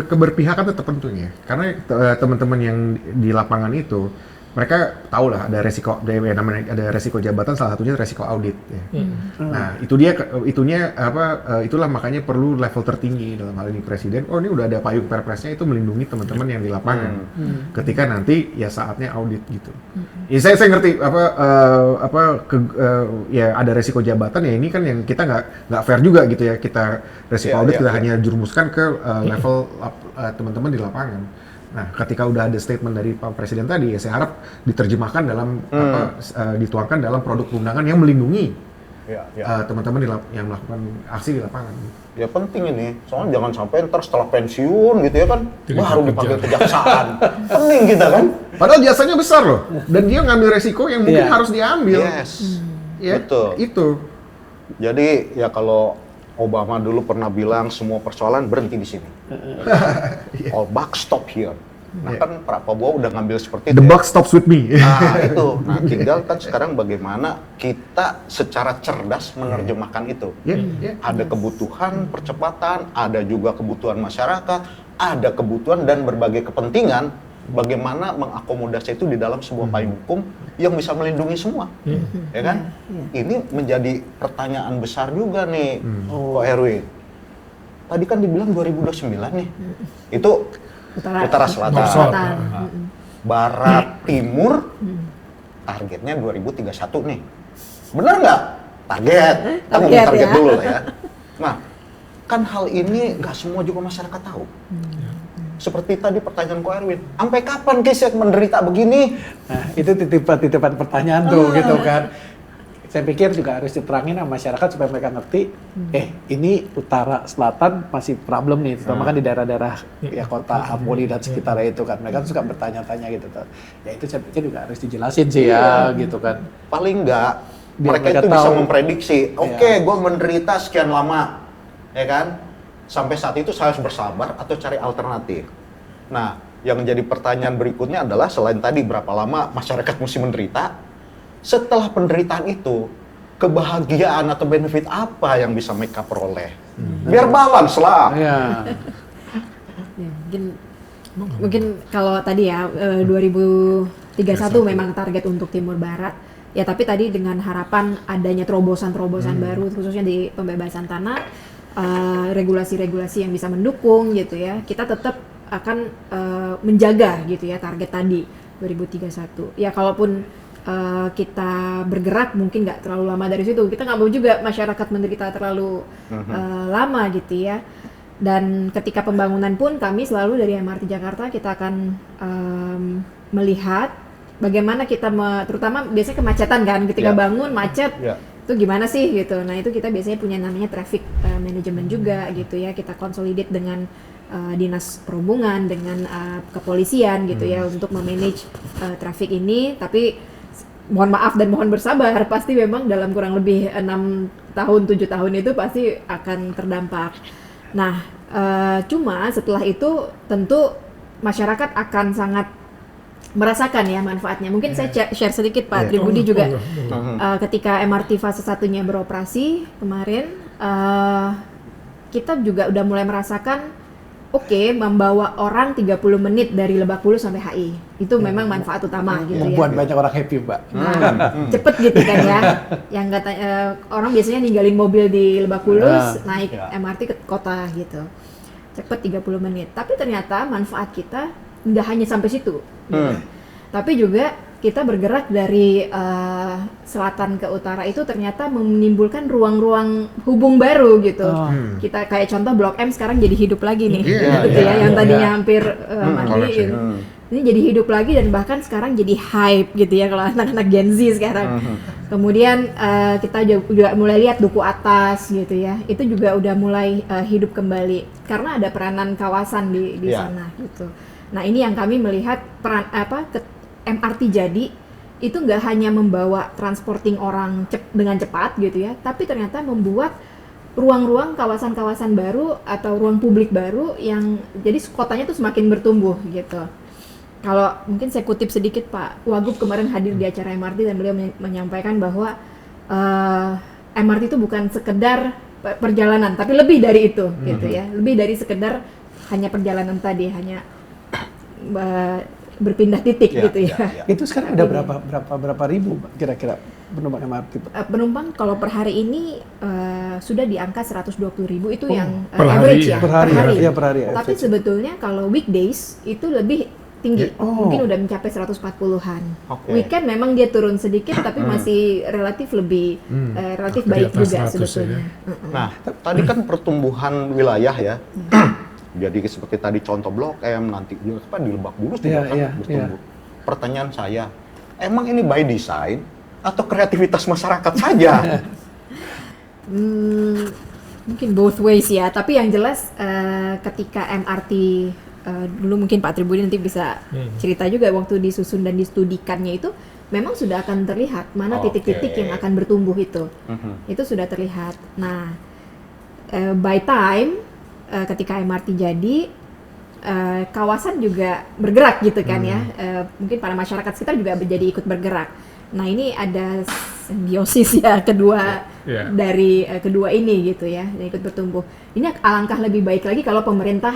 keberpihakan tetap penting ya. Karena teman-teman yang di lapangan itu mereka tahu lah ada resiko, ada resiko jabatan, salah satunya resiko audit. Ya. Nah itulah makanya perlu level tertinggi dalam hal ini presiden. Oh ini udah ada payung perpresnya itu melindungi teman-teman yang di lapangan. Ketika nanti ya saatnya audit gitu. Ya saya ngerti ya ada resiko jabatan ya ini kan yang kita nggak fair juga gitu ya kita resiko audit kita hanya jurumuskan ke level teman-teman di lapangan. Nah, ketika udah ada statement dari Pak Presiden tadi, ya saya harap diterjemahkan dalam dituangkan dalam produk perundangan yang melindungi teman-teman yang melakukan aksi di lapangan. Ya penting ini, soalnya jangan sampai ntar setelah pensiun gitu ya kan, baru dipanggil kejaksaan. Penting kita kan. Padahal jasanya besar loh, dan dia ngambil resiko yang mungkin harus diambil. Yes, ya, betul. Itu. Jadi ya kalau Obama dulu pernah bilang semua persoalan berhenti di sini. All buck stop here. Nah kan Pak Prabowo udah ngambil seperti itu. The buck stops with me. Nah itu. Nah tinggal kan sekarang bagaimana kita secara cerdas menerjemahkan itu. Ada kebutuhan percepatan, ada juga kebutuhan masyarakat, ada kebutuhan dan berbagai kepentingan. Bagaimana mengakomodasi itu di dalam sebuah payung hukum yang bisa melindungi semua, ya kan? Ini menjadi pertanyaan besar juga nih, Pak Erwin. Tadi kan dibilang 2029 nih, itu utara selatan, barat timur, targetnya 2031 nih. Benar nggak? Target, kita ngomong target dulu lah ya. Nah, kan hal ini nggak semua juga masyarakat tahu. Seperti tadi pertanyaan Ko Erwin, sampai kapan guys menderita begini? Nah, itu titipan pertanyaan tuh gitu kan. Saya pikir juga harus diterangin sama masyarakat supaya mereka ngerti, ini utara selatan masih problem nih, terutama kan di daerah-daerah ya kota Ampoli dan sekitarnya itu kan. Mereka suka bertanya-tanya gitu tuh. Ya itu saya pikir juga harus dijelasin sih ya gitu kan. Paling enggak mereka itu bisa memprediksi, oke, gue menderita sekian lama, ya kan? Sampai saat itu saya harus bersabar atau cari alternatif. Nah, yang jadi pertanyaan berikutnya adalah selain tadi berapa lama masyarakat mesti menderita, setelah penderitaan itu, kebahagiaan atau benefit apa yang bisa mereka peroleh? Biar balance lah. Ya, mungkin kalau tadi ya 2031 memang target untuk Timur Barat. Ya tapi tadi dengan harapan adanya terobosan-terobosan baru khususnya di pembebasan tanah. Regulasi-regulasi yang bisa mendukung gitu ya, kita tetap akan menjaga gitu ya target tadi 2031. Ya kalaupun kita bergerak mungkin nggak terlalu lama dari situ, kita nggak mau juga masyarakat menderita terlalu lama gitu ya. Dan ketika pembangunan pun kami selalu dari MRT Jakarta kita akan melihat bagaimana kita terutama biasanya kemacetan kan ketika bangun macet. Itu gimana sih gitu. Nah itu kita biasanya punya namanya traffic management juga gitu ya, kita consolidate dengan dinas perhubungan dengan kepolisian gitu ya untuk memanage traffic ini. Tapi mohon maaf dan mohon bersabar, pasti memang dalam kurang lebih 6 tahun 7 tahun itu pasti akan terdampak. Nah cuma setelah itu tentu masyarakat akan sangat merasakan ya manfaatnya. Mungkin saya share sedikit Pak Tribudi juga. Ketika MRT fase 1-nya beroperasi kemarin, kita juga udah mulai merasakan membawa orang 30 menit dari Lebak Bulus sampai HI. Itu memang manfaat utama gitu ya. Membuat banyak orang happy, Mbak. Nah, cepet gitu kan ya. Yang orang biasanya ninggalin mobil di Lebak Bulus, naik MRT ke kota gitu. Cepet 30 menit. Tapi ternyata manfaat kita nggak hanya sampai situ, tapi juga kita bergerak dari selatan ke utara itu ternyata menimbulkan ruang-ruang hubung baru gitu. Kita kayak contoh Blok M sekarang jadi hidup lagi nih, gitu ya, yang tadinya hampir mati gitu. Ini jadi hidup lagi dan bahkan sekarang jadi hype gitu ya kalau anak-anak Gen Z sekarang. Kemudian kita juga mulai lihat Duku Atas gitu ya, itu juga udah mulai hidup kembali karena ada peranan kawasan di sana gitu. Nah ini yang kami melihat peran MRT jadi itu nggak hanya membawa transporting orang dengan cepat gitu ya, tapi ternyata membuat ruang-ruang kawasan-kawasan baru atau ruang publik baru yang jadi kotanya tuh semakin bertumbuh gitu. Kalau mungkin saya kutip sedikit Pak Wagub kemarin hadir di acara MRT dan beliau menyampaikan bahwa MRT itu bukan sekedar perjalanan, tapi lebih dari itu gitu ya, lebih dari sekedar hanya perjalanan tadi, hanya berpindah titik gitu ya. Itu sekarang ada berapa ribu kira-kira penumpang MRT? Penumpang kalau per hari ini sudah di angka 120.000 itu yang per average hari, ya. Per hari. Tapi sebetulnya kalau weekdays itu lebih tinggi, mungkin udah mencapai 140-an. Weekend memang dia turun sedikit, tapi masih relatif lebih relatif baik juga sebetulnya. Nah, tadi kan pertumbuhan wilayah ya. Jadi seperti tadi contoh Blok M, nanti di Lebak Bulus juga bertumbuh. Pertanyaan saya, emang ini by design atau kreativitas masyarakat saja? Mungkin both ways ya, tapi yang jelas ketika MRT dulu mungkin Pak Tribudi nanti bisa cerita juga waktu disusun dan distudikannya itu memang sudah akan terlihat mana titik-titik yang akan bertumbuh itu. Itu sudah terlihat. Nah, by time ketika MRT jadi kawasan juga bergerak gitu kan ya, mungkin para masyarakat sekitar juga jadi ikut bergerak. Nah ini ada simbiosis ya dari kedua ini gitu ya, dan ikut bertumbuh. Ini alangkah lebih baik lagi kalau pemerintah.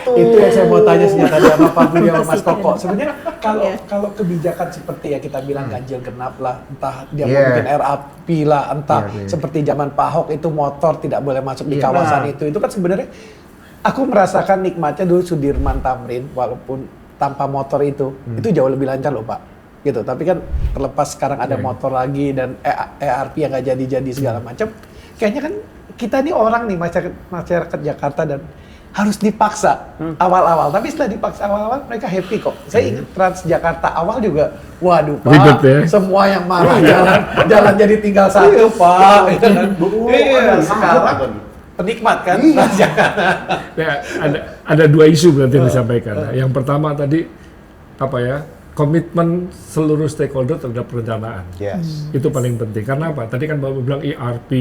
Itu yang saya mau tanya sejak tadi sama Pak Budi sama Mas Koko. Sebenarnya kalau kebijakan seperti ya kita bilang ganjil genap lah, entah dia mau bikin RAP lah, entah seperti zaman Pak Ahok itu motor tidak boleh masuk di kawasan itu kan sebenarnya aku merasakan nikmatnya dulu Sudirman Tamrin walaupun tanpa motor itu jauh lebih lancar loh Pak. Gitu. Tapi kan terlepas sekarang ada motor lagi dan ERP yang nggak jadi segala macam, kayaknya kan kita nih orang nih masyarakat Jakarta dan harus dipaksa awal-awal. Tapi setelah dipaksa awal-awal mereka happy kok. Saya ingat Transjakarta awal juga, waduh Pak, ribet, ya? Semua yang marah jalan jadi tinggal satu Pak. Sekarang penikmat kan Transjakarta. Ya, ada dua isu berarti yang disampaikan. Yang pertama tadi komitmen seluruh stakeholder terhadap perencanaan. Itu paling penting. Karena apa? Tadi kan Bapak bilang ERP,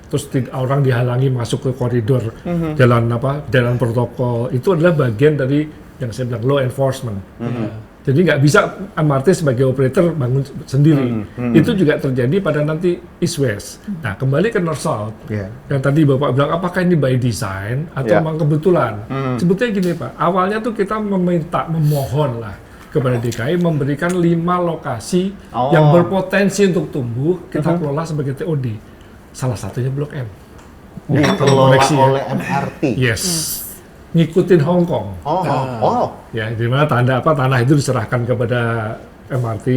terus orang dihalangi masuk ke koridor jalan protokol. Itu adalah bagian dari yang saya bilang law enforcement. Jadi nggak bisa MRT sebagai operator bangun sendiri. Itu juga terjadi pada nanti East West. Nah kembali ke North South. Yang tadi Bapak bilang apakah ini by design atau memang kebetulan? Sebetulnya gini Pak, awalnya tuh kita memohon lah kepada DKI memberikan 5 lokasi yang berpotensi untuk tumbuh kita kelola sebagai TOD. Salah satunya Blok M. Dikelola oleh MRT. Yes. Ngikutin Hong Kong. Ya, di mana tanah itu diserahkan kepada MRT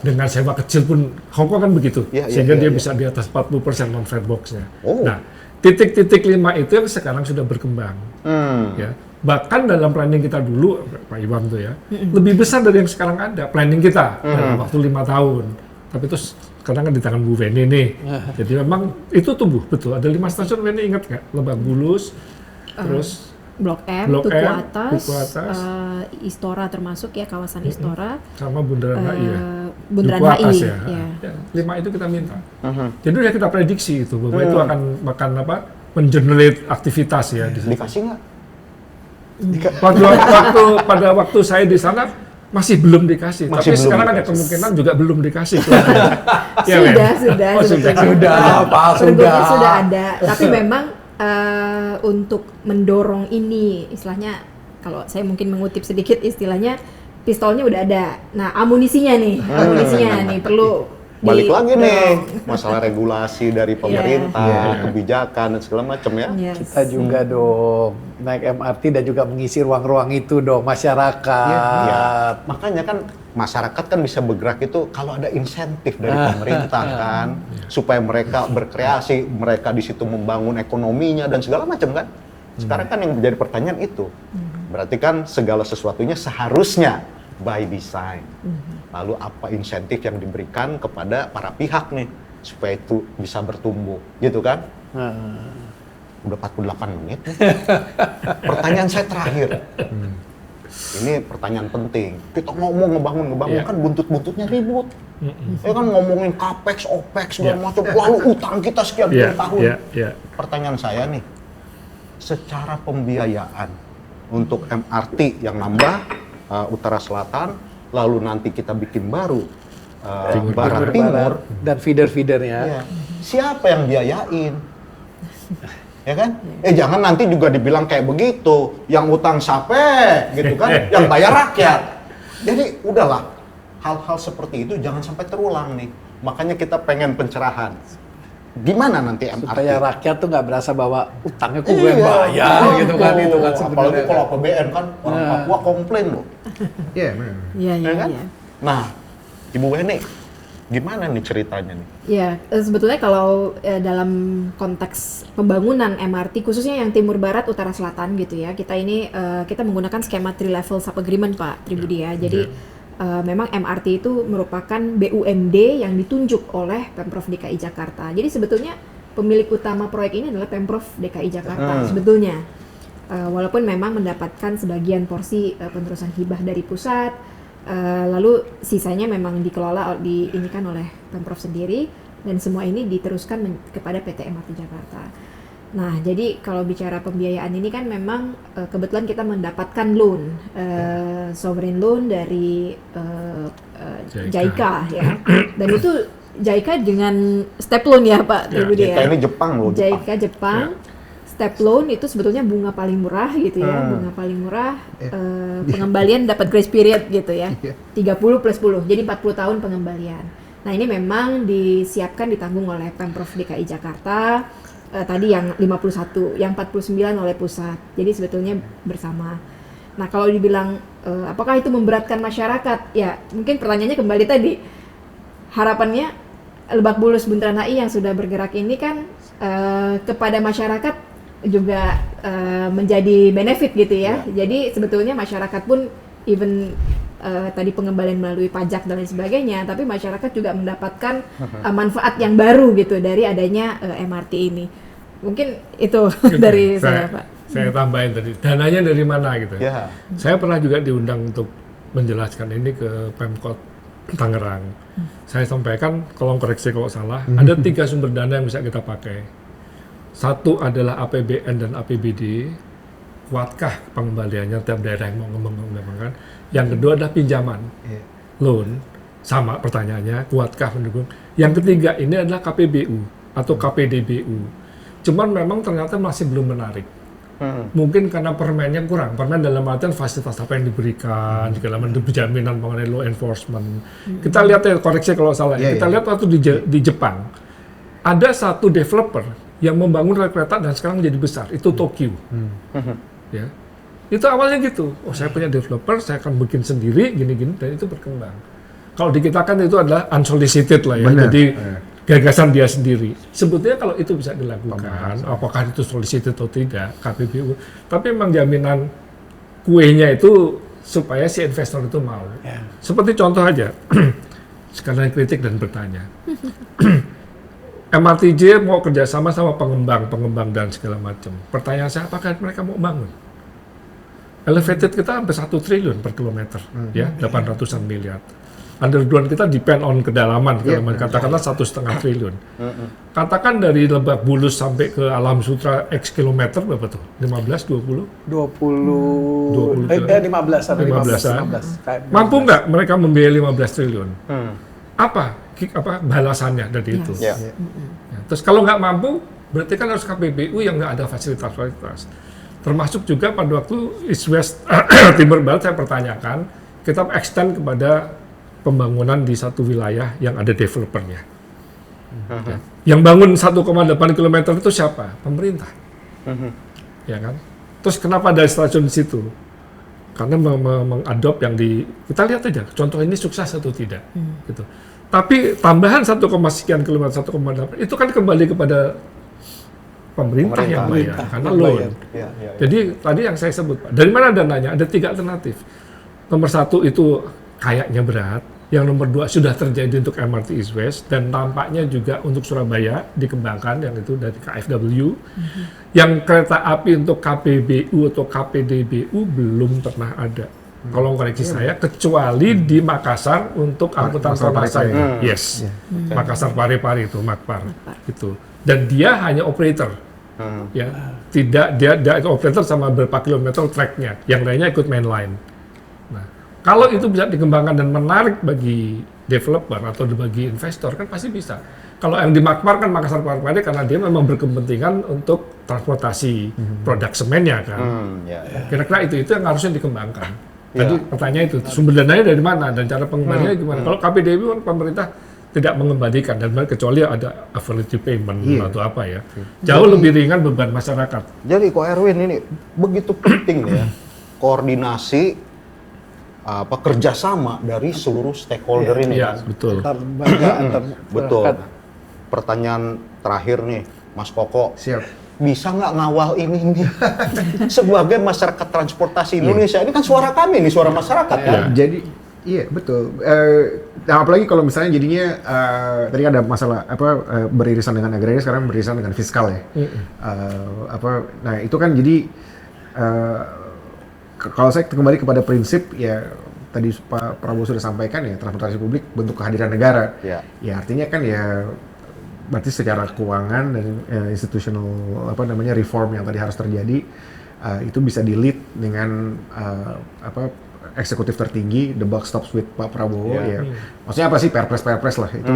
dengan sewa kecil pun Hong Kong kan begitu. Sehingga dia bisa di atas 40% non-fare box-nya. Nah, titik-titik 5 itu yang sekarang sudah berkembang. Ya. Bahkan dalam planning kita dulu, Pak Iwan tuh ya, lebih besar dari yang sekarang ada planning kita dalam waktu 5 tahun. Tapi itu sekarang kan di tangan Bu Weni nih. Jadi memang itu tumbuh, betul. Ada 5 stasiun, Weni ingat nggak? Lebak Bulus, terus Blok M, Duku Atas, Istora termasuk ya, kawasan Istora. Sama Bundaran HI ya. Bundaran Duku Atas HI. Ya. 5 itu kita minta. Jadi udah kita prediksi itu, bahwa itu akan mengenerate aktivitas ya. Dikasih nggak? Pada waktu saya di sana masih belum dikasih, tapi sekarang ada kemungkinan juga belum dikasih. Sudah ada. Tapi memang untuk mendorong ini, istilahnya kalau saya mungkin mengutip sedikit istilahnya pistolnya udah ada. Nah amunisinya nih perlu balik lagi nih masalah regulasi dari pemerintah, kebijakan dan segala macam ya. Kita juga dong naik MRT dan juga mengisi ruang-ruang itu dong masyarakat. Ya. Makanya kan masyarakat kan bisa bergerak itu kalau ada insentif dari pemerintah kan, supaya mereka berkreasi, mereka di situ membangun ekonominya dan segala macam kan. Sekarang kan yang menjadi pertanyaan itu, berarti kan segala sesuatunya seharusnya by design. Lalu apa insentif yang diberikan kepada para pihak nih supaya itu bisa bertumbuh, gitu kan? Udah 48 menit. Pertanyaan saya terakhir. Ini pertanyaan penting. Kita ngebangun kan buntut-buntutnya ribut. Ya kan ngomongin capex, opex segala macam, lalu utang kita sekian puluh tahun. Pertanyaan saya nih, secara pembiayaan untuk MRT yang nambah utara selatan, lalu nanti kita bikin baru barat timur dan feeder-feedernya. Siapa yang biayain? Ya kan? Jangan nanti juga dibilang kayak begitu, yang utang siapa gitu kan, yang bayar rakyat. Jadi udahlah, hal-hal seperti itu jangan sampai terulang nih. Makanya kita pengen pencerahan. Gimana nanti MRT? Supaya rakyat tuh nggak berasa bahwa utangnya gue yang bayar gitu kan, itu kan sebenarnya. Apalagi kalau APBN kan, orang Papua komplain loh. Iya. Kan? Nah, Ibu Weni, gimana nih ceritanya nih? Ya, sebetulnya kalau dalam konteks pembangunan MRT, khususnya yang timur barat, utara selatan gitu ya, kita menggunakan skema 3 level sub agreement Pak Tribudi ya. Jadi memang MRT itu merupakan BUMD yang ditunjuk oleh Pemprov DKI Jakarta. Jadi sebetulnya pemilik utama proyek ini adalah Pemprov DKI Jakarta sebetulnya. Walaupun memang mendapatkan sebagian porsi penerusan hibah dari pusat, lalu sisanya memang diinikan oleh Pemprov sendiri, dan semua ini diteruskan kepada PT MRT Jakarta. Nah, jadi kalau bicara pembiayaan ini kan memang kebetulan kita mendapatkan loan, sovereign loan dari JICA ya, dan itu JICA dengan step loan ya Pak Tribudi ya. JICA ini Jepang loh. JICA Jepang. Step loan itu sebetulnya bunga paling murah gitu ya, bunga paling murah, pengembalian dapat grace period gitu ya, 30 plus 10, jadi 40 tahun pengembalian. Nah ini memang disiapkan ditanggung oleh Pemprov DKI Jakarta, tadi yang 51, yang 49 oleh pusat, jadi sebetulnya bersama. Nah kalau dibilang apakah itu memberatkan masyarakat, ya mungkin pertanyaannya kembali tadi, harapannya Lebak Bulus Bundaran HI yang sudah bergerak ini kan kepada masyarakat juga menjadi benefit gitu ya. Jadi sebetulnya masyarakat pun even tadi pengembalian melalui pajak dan lain sebagainya, tapi masyarakat juga mendapatkan manfaat yang baru gitu dari adanya MRT ini. Mungkin itu dari saya Pak. Saya tambahin tadi, dananya dari mana gitu. Saya pernah juga diundang untuk menjelaskan ini ke Pemkot Tangerang. Saya sampaikan, tolong koreksi kalau salah, ada 3 sumber dana yang bisa kita pakai. Satu adalah APBN dan APBD, kuatkah pengembaliannya tiap daerah yang mau mengembangkan. Yang kedua adalah pinjaman, loan, sama pertanyaannya, kuatkah mendukung. Yang ketiga ini adalah KPBU atau KPDBU. Cuman memang ternyata masih belum menarik. Mungkin karena permennya kurang, permen dalam artian fasilitas apa yang diberikan, segala macam jaminan mengenai law enforcement. Kita lihat ya, koreksi kalau salah, kita lihat waktu di Jepang, ada satu developer yang membangun rel kereta dan sekarang menjadi besar, itu Tokyo. Ya. Itu awalnya gitu, saya punya developer, saya akan bikin sendiri, gini-gini, dan itu berkembang. Kalau di kita kan itu adalah unsolicited lah ya, jadi gagasan dia sendiri. Sebetulnya kalau itu bisa dilakukan, apakah itu solicited atau tidak, KPBU, tapi memang jaminan kuenya itu supaya si investor itu mau. Seperti contoh aja, sekalian kritik dan bertanya. MRTJ mau kerjasama sama pengembang dan segala macam. Pertanyaan saya, apakah mereka mau bangun? Elevated kita hampir 1 triliun per kilometer, ya, 800-an miliar. Underground kita depend on kedalaman, katakanlah 1,5 triliun. Katakan dari Lebak Bulus sampai ke Alam Sutra X kilometer berapa tuh? 15, 20? 15. Mampu nggak mereka membiayai 15 triliun? Apa balasannya dari itu? Ya, terus kalau nggak mampu, berarti kan harus KPBU yang nggak ada fasilitas-fasilitas. Termasuk juga pada waktu East West Timur Barat saya pertanyakan, kita extend kepada pembangunan di satu wilayah yang ada developernya. Ya. Yang bangun 1,8 km itu siapa? Pemerintah. Ya kan? Terus kenapa ada stasiun di situ? Karena mengadop yang kita lihat aja, contoh ini sukses atau tidak. Gitu. Tapi tambahan 1, sekian kilometer, 1,8 itu kan kembali kepada pemerintah yang bayar, karena loan. Ya. Jadi tadi yang saya sebut, Pak, dari mana dananya? Ada 3 alternatif. Nomor 1 itu kayaknya berat. Yang nomor 2 sudah terjadi untuk MRT East West, dan tampaknya juga untuk Surabaya dikembangkan, yang itu dari KFW. Yang kereta api untuk KPBU atau KPDBU belum pernah ada. Kalau koreksi saya, kecuali di Makassar untuk angkutan kota saya. Yes, Makassar Parepare itu, Makpar. Itu. Dan dia hanya operator. Ya, tidak dia operator sama berapa kilometer tracknya, yang lainnya ikut mainline. Nah, kalau itu bisa dikembangkan dan menarik bagi developer atau bagi investor, kan pasti bisa. Kalau yang di Makpar kan Makassar Parepare karena dia memang berkepentingan untuk transportasi produk semennya kan. Kira-kira itu yang harusnya dikembangkan. Tadi pertanyaan itu, sumber dananya dari mana dan cara pengembaliannya gimana? Kalau KPDB kan pemerintah tidak mengembalikan, dan kecuali ada affiliate payment atau apa ya. Jauh lebih ringan beban masyarakat. Jadi Ko Erwin ini begitu penting ya, koordinasi kerjasama dari seluruh stakeholder ini. Iya, betul. Betul. Pertanyaan terakhir nih, Mas Koko. Siap. Bisa nggak ngawal ini nih? Sebagai masyarakat transportasi Indonesia, ini kan suara kami nih, suara masyarakat ya. Jadi, iya betul. Nah, apalagi kalau misalnya jadinya tadi ada masalah beririsan dengan agraria, sekarang beririsan dengan fiskal ya. Nah itu kan jadi kalau saya kembali kepada prinsip ya tadi Pak Prabowo sudah sampaikan ya, transportasi publik bentuk kehadiran negara. Ya artinya kan ya berarti secara keuangan dan institutional reform yang tadi harus terjadi itu bisa di-lead dengan eksekutif tertinggi, the buck stops with Pak Prabowo ya. Maksudnya apa sih, perpres lah itu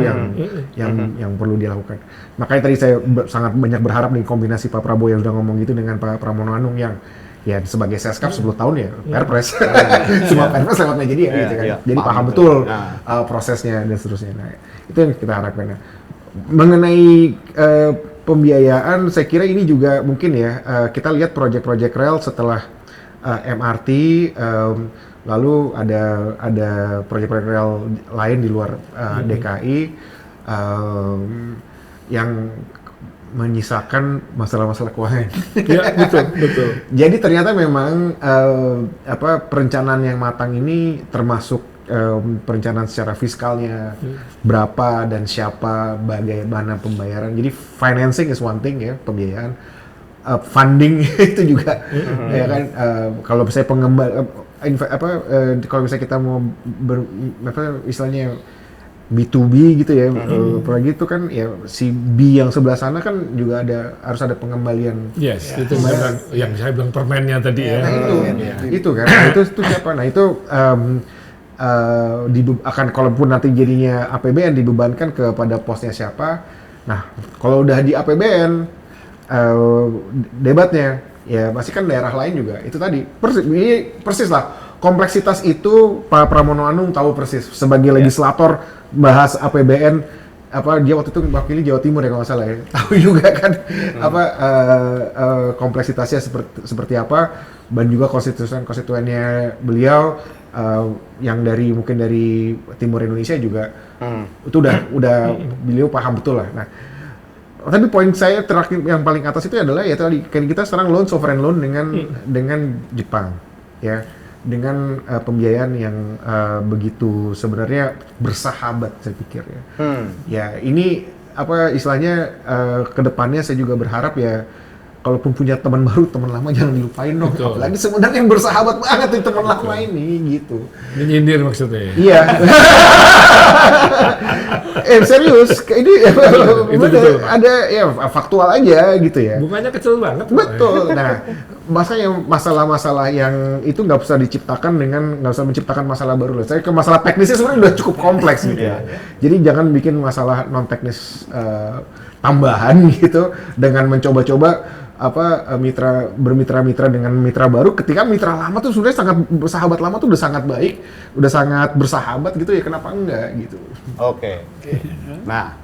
yang perlu dilakukan. Makanya tadi saya sangat banyak berharap nih kombinasi Pak Prabowo yang sudah ngomong gitu dengan Pak Pramono Anung yang ya sebagai Seskap 10 tahun ya perpres. Semua perpres lewat meja dia gitu kan. Jadi paham betul prosesnya dan seterusnya. Nah, itu yang kita harapkan. Mengenai pembiayaan, saya kira ini juga mungkin ya kita lihat proyek-proyek rel setelah MRT, lalu ada proyek-proyek rel lain di luar DKI yang menyisakan masalah-masalah keuangan. Ya, betul. Jadi ternyata memang perencanaan yang matang ini termasuk perencanaan secara fiskalnya, berapa dan siapa, bagaimana pembayaran. Jadi financing is one thing ya, pembiayaan. Funding itu juga ya kan, kalau misalnya kalau misalnya kita mau istilahnya B2B gitu ya, apalagi itu kan ya si B yang sebelah sana kan juga harus ada pengembalian. Yes, itu yang saya bilang permennya tadi ya. Nah itu kan, itu siapa? Nah itu akan kalaupun nanti jadinya APBN dibebankan kepada posnya siapa. Nah kalau udah di APBN debatnya ya pasti kan daerah lain juga itu tadi persis lah kompleksitas itu. Pak Pramono Anung tahu persis sebagai legislator bahas APBN dia waktu itu mewakili Jawa Timur ya kalau nggak salah ya, tahu juga kan kompleksitasnya seperti apa, dan juga konstituennya beliau yang mungkin dari timur Indonesia juga itu udah beliau paham betul lah. Nah tapi poin saya terakhir yang paling atas itu adalah ya tadi kan kita sekarang sovereign loan dengan Jepang ya, dengan pembiayaan yang begitu sebenarnya bersahabat saya pikir ya. Ya ini istilahnya kedepannya saya juga berharap ya kalaupun punya teman baru, teman lama jangan dilupain dong. Apalagi sebenarnya yang bersahabat banget nih teman lama ini gitu. Menyindir maksudnya ya? Iya. Serius, ini betul. Ada ya faktual aja gitu ya. Bunganya kecil banget. Betul. Nah, masalah-masalah yang itu nggak usah menciptakan masalah baru loh. Saya ke masalah teknisnya sebenarnya udah cukup kompleks gitu ya. Jadi jangan bikin masalah non teknis tambahan gitu dengan mencoba-coba bermitra-mitra dengan mitra baru, ketika mitra lama tuh sebenarnya sangat sahabat lama tuh udah sangat baik, udah sangat bersahabat gitu ya, kenapa enggak gitu. Oke. Nah,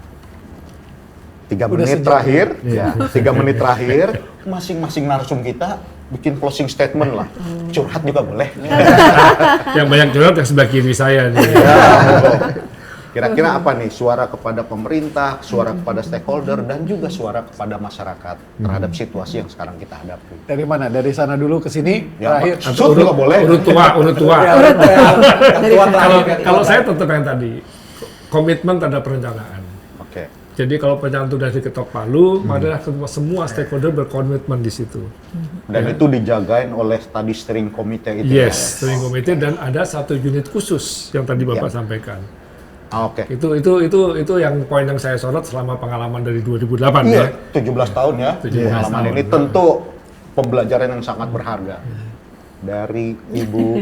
3 menit terakhir, 3 menit terakhir, masing-masing narsum kita bikin closing statement lah. Curhat juga boleh. Yang banyak curhat yang sebelah kiri saya nih. Kira-kira apa nih suara kepada pemerintah, suara kepada stakeholder, dan juga suara kepada masyarakat terhadap situasi yang sekarang kita hadapi? Dari mana? Dari sana dulu ke sini, Ya, terakhir. shoot juga boleh. Urut tua. Ya, Kalau saya tetap yang tadi, komitmen terhadap perencanaan. Oke. Jadi kalau perencanaan itu sudah diketok palu, maka semua stakeholder berkomitmen di situ. Dan itu dijagain oleh tadi steering committee itu. Yes, steering committee, dan ada 1 unit khusus yang tadi Bapak sampaikan. Oke. Itu yang poin yang saya sorot selama pengalaman dari 2008 Iya, ya. 17 tahun ya. 17 Pengalaman tahun. ini tentu pembelajaran yang sangat berharga. Dari Ibu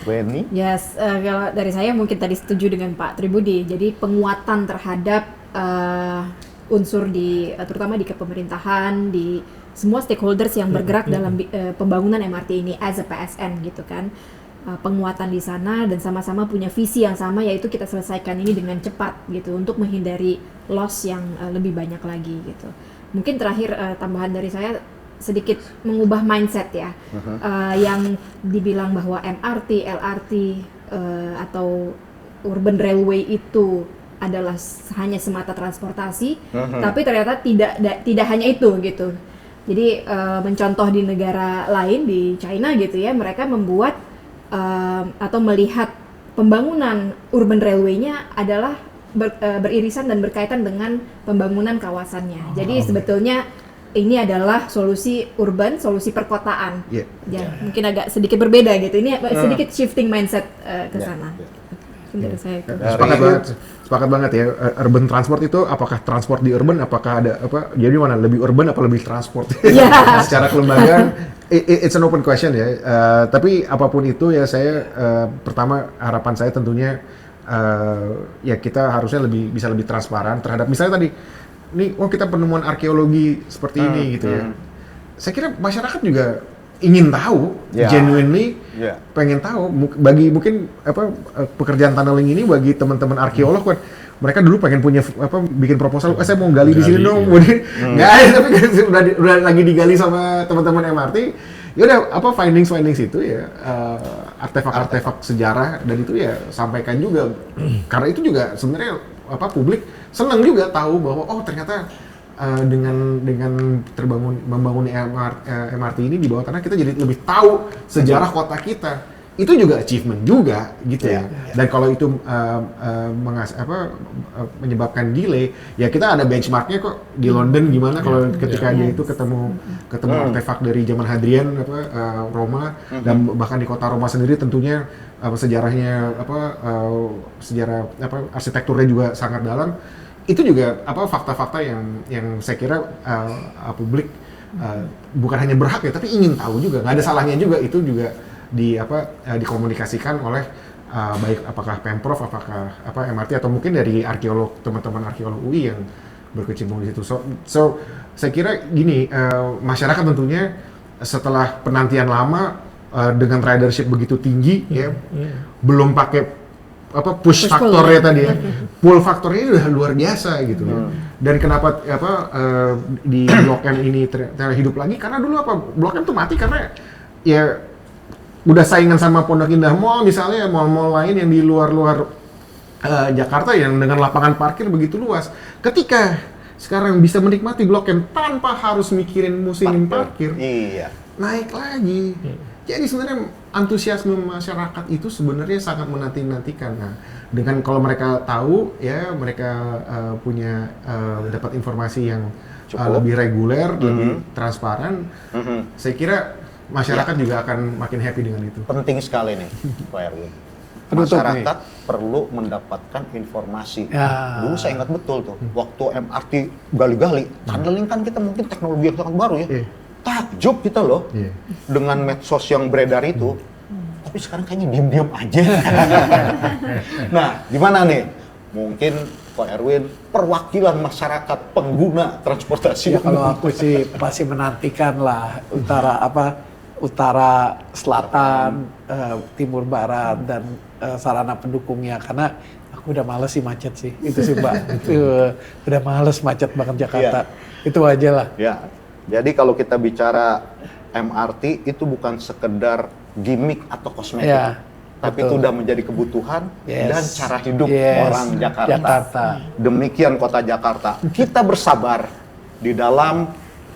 Weni. Yes, kalau dari saya mungkin tadi setuju dengan Pak Tribudi. Jadi penguatan terhadap unsur terutama di kepemerintahan, di semua stakeholders yang bergerak dalam pembangunan MRT ini as a PSN gitu kan. Penguatan di sana dan sama-sama punya visi yang sama, yaitu kita selesaikan ini dengan cepat gitu untuk menghindari loss yang lebih banyak lagi gitu. Mungkin terakhir tambahan dari saya sedikit mengubah mindset ya, yang dibilang bahwa MRT, LRT atau urban railway itu adalah hanya semata transportasi, tapi ternyata tidak hanya itu gitu. Jadi mencontoh di negara lain, di China gitu ya, mereka membuat atau melihat pembangunan urban railway-nya adalah beririsan dan berkaitan dengan pembangunan kawasannya. Jadi sebetulnya ini adalah solusi urban, solusi perkotaan. Ya, mungkin agak sedikit berbeda gitu. Ini sedikit shifting mindset ke sana. Dari saya itu. Sepakat banget ya. Urban transport itu apakah transport di urban, apakah ada apa? Jadi mana lebih urban apa lebih transport? Secara kelembagaan, it's an open question ya. Tapi apapun itu ya, saya pertama harapan saya tentunya ya kita harusnya bisa lebih transparan terhadap misalnya tadi, nih kita penemuan arkeologi seperti ini gitu ya. Saya kira masyarakat juga ingin tahu, genuinely pengen tahu. Bagi mungkin pekerjaan tunneling ini bagi teman-teman arkeolog kan, mereka dulu pengen punya bikin proposal, saya mau gali di sini dong, guys, tapi udah lagi digali sama teman-teman MRT. Ya udah findings itu ya, artefak-artefak sejarah, dan itu ya sampaikan juga. Karena itu juga sebenarnya publik senang juga tahu bahwa ternyata dengan membangun MRT ini di bawah tanah, kita jadi lebih tahu sejarah kota kita. Itu juga achievement juga gitu ya. Dan kalau itu menyebabkan delay, ya kita ada benchmarknya kok di London gimana kalau ketika dia itu ketemu artefak dari zaman Hadrian Roma, dan bahkan di kota Roma sendiri tentunya sejarahnya sejarah arsitekturnya juga sangat dalam. Itu juga fakta-fakta yang saya kira publik bukan hanya berhak ya, tapi ingin tahu juga. Nggak ada salahnya juga itu juga dikomunikasikan oleh baik apakah Pemprov, apakah MRT, atau mungkin dari arkeolog, teman-teman arkeolog UI yang berkecimpung di situ. So saya kira gini, masyarakat tentunya setelah penantian lama dengan ridership begitu tinggi ya, belum pakai push faktornya tadi ya, pull faktornya udah luar biasa gitu. Dan kenapa di Blok M ini ternyata hidup lagi, karena dulu Blok M tuh mati karena ya udah saingan sama Pondok Indah Mall misalnya, mall-mall lain yang di luar Jakarta yang dengan lapangan parkir begitu luas. Ketika sekarang bisa menikmati Blok M tanpa harus mikirin musingin parkir, naik lagi. Jadi sebenarnya antusiasme masyarakat itu sebenarnya sangat menanti-nantikan. Nah, dengan kalau mereka tahu ya, mereka punya dapat informasi yang lebih reguler, lebih transparan, saya kira masyarakat juga akan makin happy dengan itu. Penting sekali nih, Pak Erwin. Masyarakat perlu mendapatkan informasi. Dulu saya ingat betul tuh, waktu MRT gali-gali, tunneling kan kita mungkin teknologi yang sangat baru ya. Takjub kita loh dengan medsos yang beredar itu. Tapi sekarang kayaknya diam-diam aja. Nah, gimana nih? Mungkin Ko Erwin, perwakilan masyarakat pengguna transportasi Ya kalau aku sih masih menantikan lah utara, selatan, timur, barat dan sarana pendukungnya, karena aku udah males sih macet sih. Itu sih Mbak. Udah males macet banget Jakarta. Itu aja lah. Ya. Jadi kalau kita bicara MRT itu bukan sekedar gimmick atau kosmetik. Ya. Tapi Betul. itu udah menjadi kebutuhan dan cara hidup orang Jakarta. Jakarta. Demikian kota Jakarta. Kita bersabar di dalam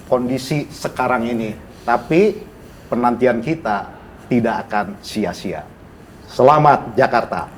kondisi sekarang ini. Tapi penantian kita tidak akan sia-sia. Selamat Jakarta.